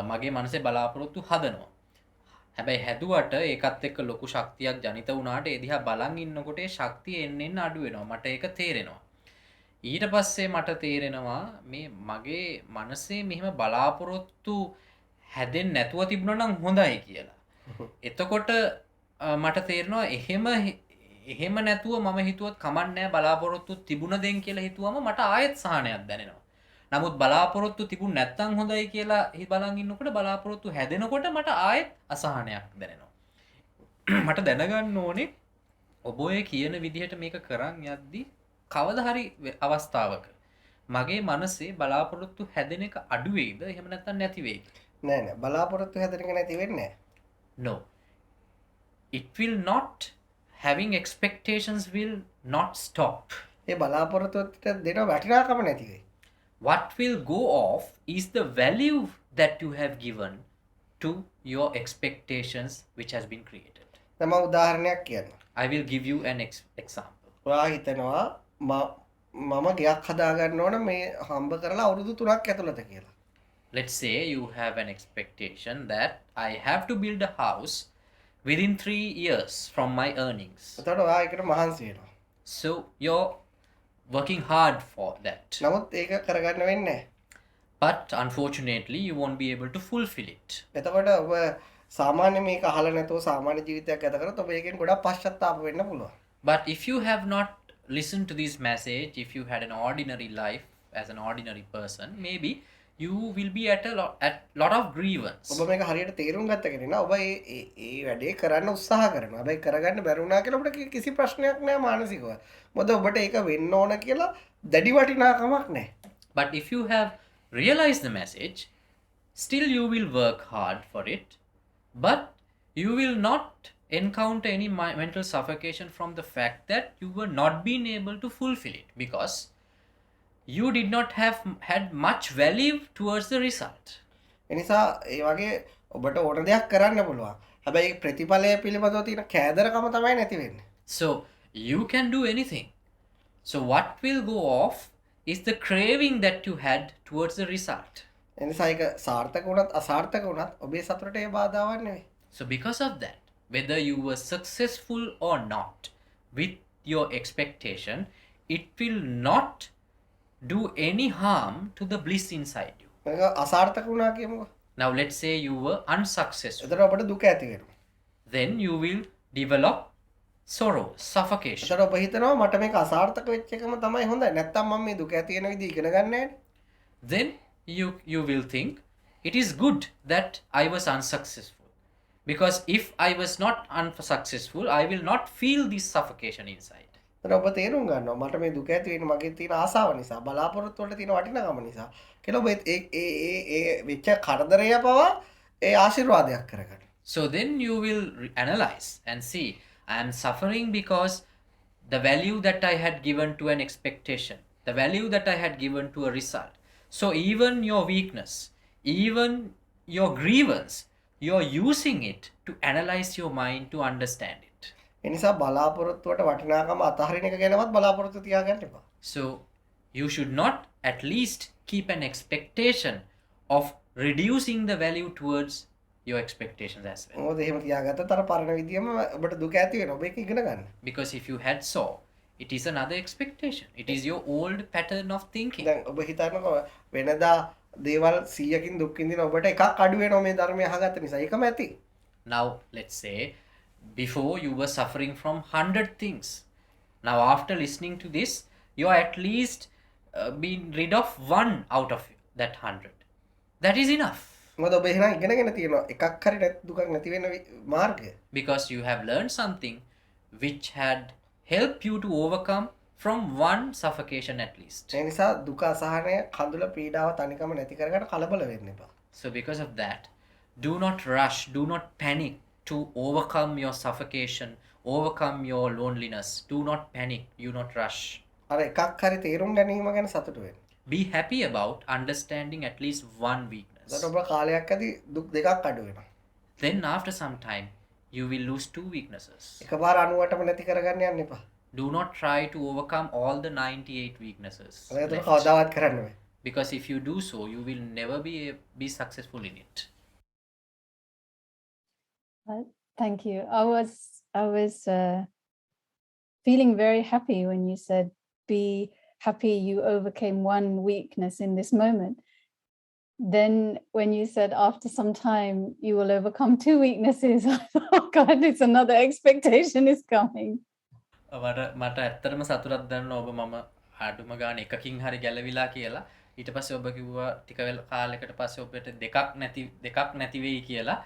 මගේ මනසේ බලාපොරොත්තු හදනවා. හැබැයි හැදුවට ඒකත් එක්ක ලොකු ශක්තියක් ජනිත වුණාට ඒ දිහා බලන් ඉන්නකොට ඒ ශක්තිය එන්න අඩු වෙනවා. මට ඒක තේරෙනවා. ඊට පස්සේ මට තේරෙනවා මේ මගේ මනසේ මෙහෙම බලාපොරොත්තු හැදෙන්නේ නැතුව තිබුණා නම් හොඳයි කියලා. එතකොට මට තේරෙනවා එහෙම නැතුව මම හිතුවත් කමක් නැහැ බලාපොරොත්තු තිබුණ දෙන් කියලා හිතුවම මට ආයෙත් සහනයක් දැනෙනවා. නමුත් බලාපොරොත්තු තිබුණ නැත්තම් හොඳයි කියලා බලන් ඉන්නකොට බලාපොරොත්තු හැදෙනකොට මට ආයෙත් අසහනයක් දැනෙනවා. මට දැනගන්න ඕනේ ඔබ ඔය කියන විදිහට මේක කරන් යද්දි කවදා හරි අවස්ථාවක මගේ මනසේ බලාපොරොත්තු හැදෙන එක අඩු වෙයිද එහෙම නැත්නම් නැති වෙයිද? නෑ නෑ බලාපොරොත්තු හැදෙන එක නැති වෙන්නේ නෑ. No, it will not. Having expectations will not stop. ඒ බලාපොරොත්තුවට දෙන වටිනාකම නැති වෙයි. What will go off is the value that you have given to your expectations which has been created. මම උදාහරණයක් කියන්න. I will give you an example. ඔයා හිතනවා මම ගයක් හදාගන්න ඕන මේ හම්බ කරලා අවුරුදු 3ක් ඇතුළත කියලා. Let's say you have an expectation that I have to build a house within 3 years from my earnings. එතකොට ඔයා ඒකට මහන්සි වෙනවා. So you're working hard for that. නමුත් ඒක කරගන්න වෙන්නේ නැහැ. But unfortunately you won't be able to fulfill it. එතකොට ඔබ සාමාන්‍ය මේක අහලා නැතුව සාමාන්‍ය ජීවිතයක් ගත කරත් ඔබ ඒකෙන් ගොඩක් පශ්චාත්තාප වෙන්න පුළුවන්. But if you have not listened to this message, if you had an ordinary life as an ordinary person, maybe you will be at a lot of grievance. ඔබ මේක හරියට තේරුම් ගත්ත කෙනෙක් නා ඔබ ඒ වැඩේ කරන්න උත්සාහ කරනවා. හැබැයි කරගන්න බැරි වුණා කියලා ඔබට කිසි ප්‍රශ්නයක් නැහැ මානසිකව. මොකද ඔබට ඒක වෙන්න ඕන කියලා දැඩි වටිනාකමක් නැහැ. But if you have realized the message, still you will work hard for it, but you will not encounter any mental suffocation from the fact that you were not being able to fulfill it because you did not have had much value towards the result. එනිසා ඒ වගේ ඔබට ඕන දෙයක් කරන්න පුළුවන්. හැබැයි ප්‍රතිඵලය පිළිබඳව තියෙන කෑදරකම තමයි නැති වෙන්නේ. So you can do anything. So what will go off is the craving that you had towards the result. එනිසා ඒක සාර්ථක වුණත් අසාර්ථක වුණත් ඔබේ සතුටට ඒ බාධාවක් නෙවෙයි. So because of that, whether you were successful or not with your expectation, it will not do any harm to the bliss inside you. මේක අසාර්ථක වුණා කියමුකෝ. Now let's say you were unsuccessful. එතකොට අපිට දුක ඇති වෙනවා. Then you will develop sorrow, suffocation. එතකොට ඔබ හිතනවා මට මේක අසාර්ථක වෙච්ච එකම තමයි හොඳයි. නැත්තම් මම මේ දුක ඇති වෙන විදිහ ඉගෙන ගන්න නැහැ. Then you will think it is good that I was unsuccessful, because if I was not unsuccessful I will not feel this suffocation inside. එතකොට ඔබ තේරුම් ගන්නවා මට මේ දුක ඇති වෙන්නේ මගේ තියෙන ආසාව නිසා, බලාපොරොත්තු වලට තියෙන වටිනාකම නිසා. කියලා ඔබ ඒ වෙච්ච කරදරය පවා ඒ ආශිර්වාදයක් කරගන්න. So then you will analyze and see, I am suffering because the value that I had given to an expectation, the value that I had given to a result. So even your weakness, even your grievance, you're using it to analyze your mind to understand it. ඒ නිසා බලාපොරොත්තුවට වටිනාකම අතහරින එක ගැනවත් බලාපොරොත්තු තියාගන්න එපා. So you should not at least keep an expectation of reducing the value towards your expectations as well. මොකද එහෙම තියාගත්තත් අර පරණ විදියම ඔබට දුක ඇති වෙනවා. ඔබ ඒක ඉගෙන ගන්න. Because if you had so, it is another expectation. It is your old pattern of thinking. දැන් ඔබ හිතන්නකෝ වෙනදා දේවල් 100කින් දුක් විඳින ඔබට එකක් අඩු වෙනවා මේ ධර්මය අහගත්ත නිසා. ඒකම ඇති. Now let's say before you were suffering from 100 things. Now after listening to this, you are at least been rid of one out of that 100. That is enough. මොකද ඔබ එහෙනම් ඉගෙනගෙන තියෙනවා එකක් හරි දුකක් නැති වෙන මාර්ගය. Because you have learned something which had helped you to overcome from one suffocation at least. ඒ නිසා දුක අසහනය කඳුල පීඩාව තනිකම නැති කරගන්න කලබල වෙන්න එපා. So because of that, do not rush, do not panic to overcome your suffocation, overcome your loneliness. Do not panic, do not rush. අර එකක් හරි තේරුම් ගැනීම ගැන සතුටු වෙන්න. Be happy about understanding at least one weakness. එතකොට ඔබ කාලයක් ඇති දුක් දෙකක් අඩු වෙනවා. Then after some time, you will lose two weaknesses. එකපාර 98ම නැති කරගන්න යන්න එපා. Do not try to overcome all the 98 weaknesses. ඒක left. කවදාවත් කරන්න බෑ. Because if you do so, you will never be successful in it. Thank you. I was feeling very happy when you said, be happy you overcame one weakness in this moment. Then when you said after some time you will overcome two weaknesses, I thought, oh God, it's another expectation is coming. මට ඇත්තටම සතුටක් දැනෙනවා ඔබ මම ආඩුම ගාන එකකින් හරි ගැලවිලා කියලා. ඊට පස්සේ ඔබ කිව්වා ටික කාලයකට පස්සේ ඔබට දෙකක් නැති වෙයි කියලා.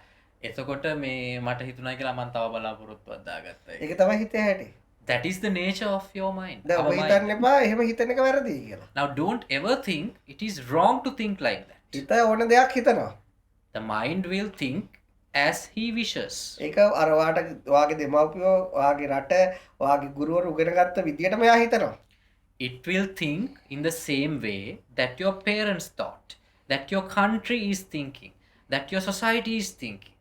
එතකොට මේ මට හිතුණා කියලා මම තව බලාපොරොත්තුවක් දාගත්තා. ඒක තමයි හිතේ හැටි. That is the nature of your mind. දැන් our ඔබ mind. හිතන්න එපා එහෙම හිතන එක වැරදි කියලා. Now don't ever think it is wrong to think like that. හිත ඕන දෙයක් හිතනවා. The mind will think as he wishes. ඒක අර වාගේ දෙමව්පියෝ වාගේ රට වාගේ ගුරුවරු උගෙන ගත්ත විදියටම එයා හිතනවා. It will think in the same way that your parents thought, that your country is thinking, that your society is thinking.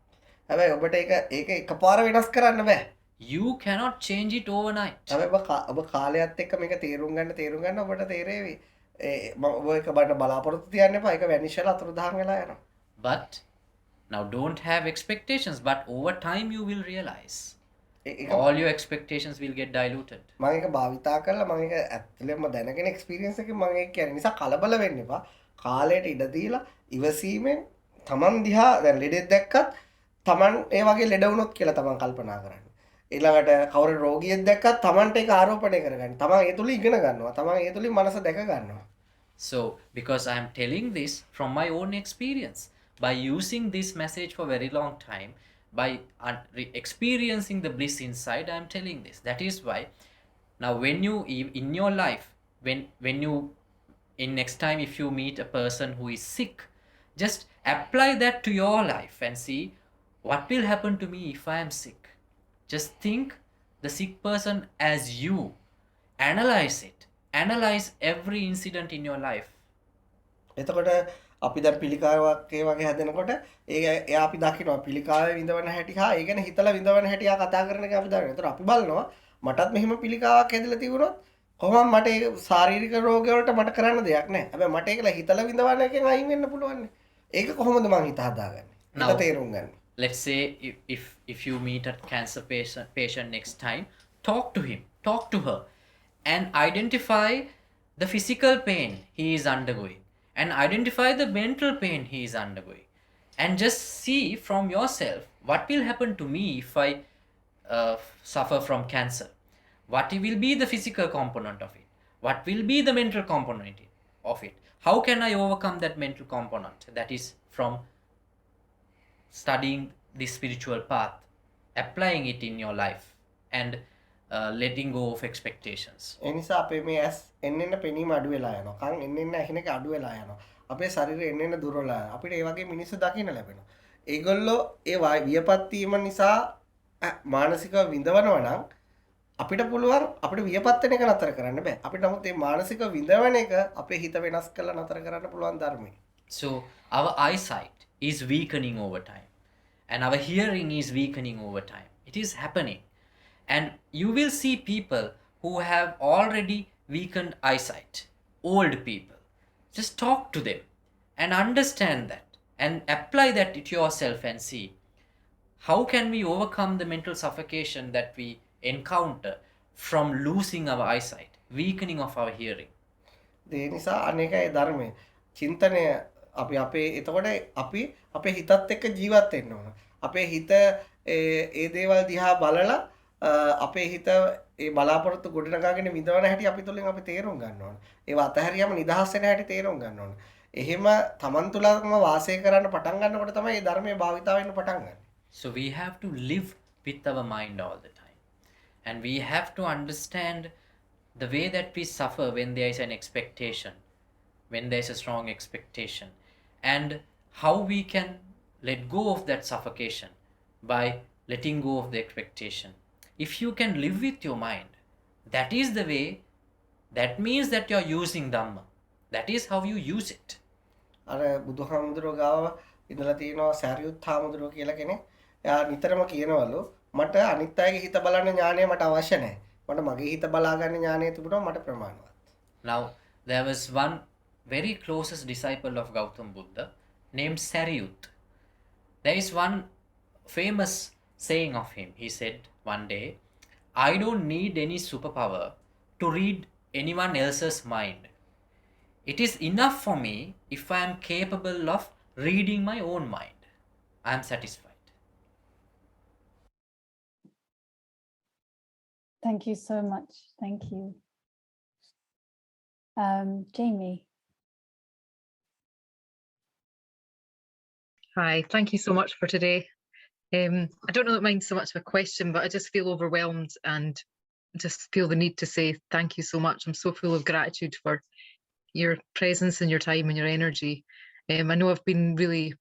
හැබැයි ඔබට ඒක එකපාර වෙනස් කරන්න බෑ. You cannot change it overnight. හැබැයි ඔබ කාලයත් එක්ක මේක තේරුම් ගන්න ඔබට තේරෙවි. ඔබ ඒක බලන්න බලාපොරොත්තු තියන්න එපා. ඒක වැනිෂලා අතුරුදහන් වෙලා යනවා. But now don't have expectations, but over time you will realize all your expectations will get diluted. මම ඒක භාවිතා කරලා මම ඒක ඇත්තටම දැනගෙන එක්ස්පීරියන්ස් එකකින් මම ඒක කියන්නේ නිසා කලබල වෙන්න එපා. කාලයට ඉඩ දීලා ඉවසීමෙන් තමන් දිහා දැන් ලෙඩෙක් දැක්කත් තමන් ඒ වගේ ලෙඩ වුණොත් කියලා තමන් කල්පනා කරන්න. ඊළඟට කවුරු රෝගියෙක් දැක්කත් තමන්ට ඒක ආරෝපණය කරගන්න. තමන් ඒ තුල ඉගෙන ගන්නවා. තමන් ඒ තුලින් මනස දැක ගන්නවා. So because I am telling this from my own experience, by using this message for very long time, by experiencing the bliss inside, I am telling this. That is why now when you in your life, when you in next time if you meet a person who is sick, just apply that to your life and see what will happen to me if I am sick. Just think the sick person as you. Analyze it. Analyze every incident in your life. එතකොට අපි දැන් පිළිකාවක් ඒ වගේ හැදෙනකොට එයා අපි දකිනවා පිළිකාවේ විඳවන හැටි හා ඒ ගැන හිතලා විඳවන හැටි යා කතා කරන එක අපි දන්නවා. ඒතර අපි බලනවා මටත් මෙහෙම පිළිකාවක් හැදලා තිබුණොත් කොහොමද මට ඒ ශාරීරික රෝග වලට මට කරන්න දෙයක් නැහැ. හැබැයි මට ඒකලා හිතලා විඳවන එකෙන් අයින් වෙන්න පුළුවන්. ඒක කොහොමද මං හිත හදාගන්නේ? ඒක තේරුම් ගන්න. Let's say if you meet a cancer patient next time, talk to him, talk to her, and identify the physical pain he is undergoing and identify the mental pain he is undergoing, and just see from yourself what will happen to me if I suffer from cancer. What will be the physical component of it? What will be the mental component of it? How can I overcome that mental component? That is from studying the spiritual path, applying it in your life, and letting go of expectations. ඒ නිසා අපේ මේ ඇස් එන්න එන්න පෙනීම අඩු වෙලා යනවා. කන් එන්න එන්න ඇහෙන එක අඩු වෙලා යනවා. අපේ ශරීරය එන්න එන්න දුර්වල වෙනවා. අපිට ඒ වගේ මිනිස්සු දකින්න ලැබෙනවා. ඒගොල්ලෝ ඒ වියපත් වීම නිසා මානසිකව විඳවනවා නම් අපිට පුළුවන් අපිට වියපත් වෙන එක නතර කරන්න බෑ. අපිට නමුත් මේ මානසික විඳවන එක අපේ හිත වෙනස් කරලා නතර කරන්න පුළුවන් ධර්මයි. So our eyesight is weakening over time, and our hearing is weakening over time. It is happening, and you will see people who have already weakened eyesight, old people. Just talk to them and understand that and apply that to yourself and see how can we overcome the mental suffocation that we encounter from losing our eyesight, weakening of our hearing. ඒ නිසා අනේකයි ධර්මය. චින්තනය අපි අපේ එතකොට අපි අපේ හිතත් එක්ක ජීවත් වෙන්න ඕන. අපේ හිත ඒ දේවල් දිහා බලලා අපේ හිත ඒ බලාපොරොත්තු ගොඩනගාගෙන විඳවන හැටි අපි තුලින් අපි තේරුම් ගන්න ඕන. ඒව අතහැරියම නිදහස් වෙන හැටි තේරුම් ගන්න ඕන. එහෙම තමන් තුලම වාසය කරන්න පටන් ගන්නකොට තමයි මේ ධර්මයේ භාවිතා වෙන්න පටන් ගන්නේ. So we have to live with our mind all the time, and we have to understand the way that we suffer when there is an expectation, when there is a strong expectation, and how we can let go of that suffocation by letting go of the expectation. If you can live with your mind, that is the way, that means that you are using Dhamma. That is how you use it. අර බුදුහාමුදුරුවෝ ගාව ඉඳලා තියෙනවා සාරියුත් හාමුදුරුවෝ කියලා කෙනෙක්. එයා නිතරම කියනවලු මට අනිත් අයගේ හිත බලන්න ඥානය මට අවශ්‍ය නැහැ. මට මගේ හිත බලා ගන්න ඥානය තිබුණා මට ප්‍රමාණවත්. Now there was one very closest disciple of Gautam Buddha named Sariyut. There is one famous saying of him. He said one day, I don't need any superpower to read anyone else's mind. It is enough for me if I am capable of reading my own mind. I am satisfied. Thank you so much. Thank you. Jamie. Hi, thank you so much for today. I don't know that mine's so much of a question, but I just feel overwhelmed and just feel the need to say thank you so much. I'm so full of gratitude for your presence and your time and your energy. I know I've been really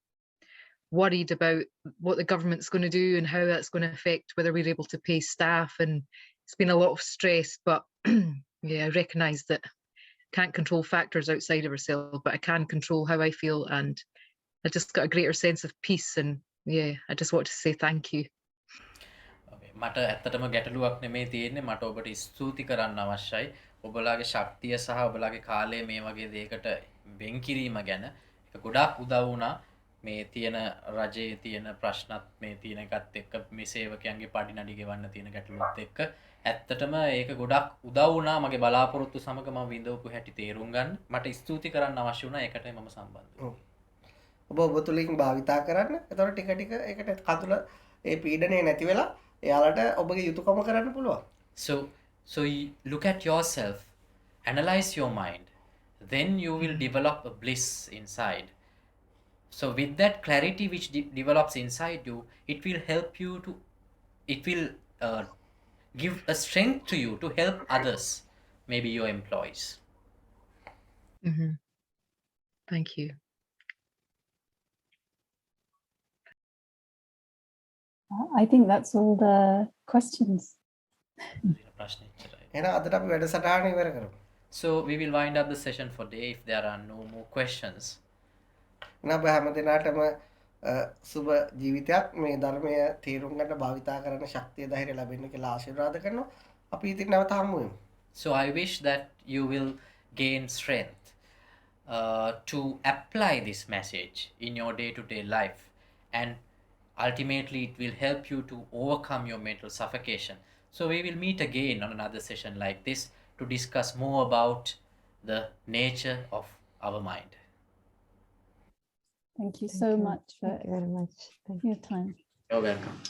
worried about what the government's going to do and how that's going to affect whether we're able to pay staff, and it's been a lot of stress, but yeah, I recognise that I can't control factors outside of ourselves, but I can control how I feel, and I just got a greater sense of peace, and yeah, I just want to say thank you. මට ඇත්තටම ගැටලුවක් නෙමෙයි තියෙන්නේ, මට ඔබට ස්තුති කරන්න අවශ්‍යයි. ඔබලාගේ ශක්තිය සහ ඔබලාගේ කාලය මේ වගේ දෙයකට වෙන් කිරීම ගැන ඒක ගොඩාක් උදව් වුණා. මේ තියෙන රජයේ තියෙන ප්‍රශ්නත් මේ තියෙන එකත් එක්ක මේ සේවකයන්ගේ පඩි නඩි ගෙවන්න තියෙන ගැටලුවත් එක්ක ඇත්තටම ඒක ගොඩක් උදව් වුණා. මගේ බලාපොරොත්තු සමග මම විඳවපු හැටි තේරුම් ගන්න මට ස්තුති කරන්න අවශ්‍ය වුණා. ඒකටයි මම සම්බන්ධ වෙන්නේ. ඔබ තුලින් භාවිතා කරන්න. එතකොට ටික ටික ඒකට කතුල ඒ පීඩනය නැති වෙලා එයාලට ඔබගේ යුතුයකම කරන්න පුළුවන්. So you look at yourself, analyze your mind, then you will develop a bliss inside. So with that clarity which develops inside you, it will help you to, it will give a strength to you to help others, maybe your employees. Thank you. I think that's all the questions. එහෙනම් අදට අපි වැඩසටහන ඉවර කරමු. So we will wind up the session for today if there are no more questions. නබ හැම දිනාටම සුබ ජීවිතයක් මේ ධර්මය තේරුම් ගන්න භාවිතා කරන ශක්තිය ධෛර්යය ලැබෙන්න කියලා ආශිර්වාද කරනවා. අපි ඉතින් නැවත හමු වෙමු. So I wish that you will gain strength to apply this message in your day-to-day life, and ultimately it will help you to overcome your mental suffocation. So we will meet again on another session like this to discuss more about the nature of our mind. Thank you Thank so you. much for Thank you very much. Thank your time. You're welcome.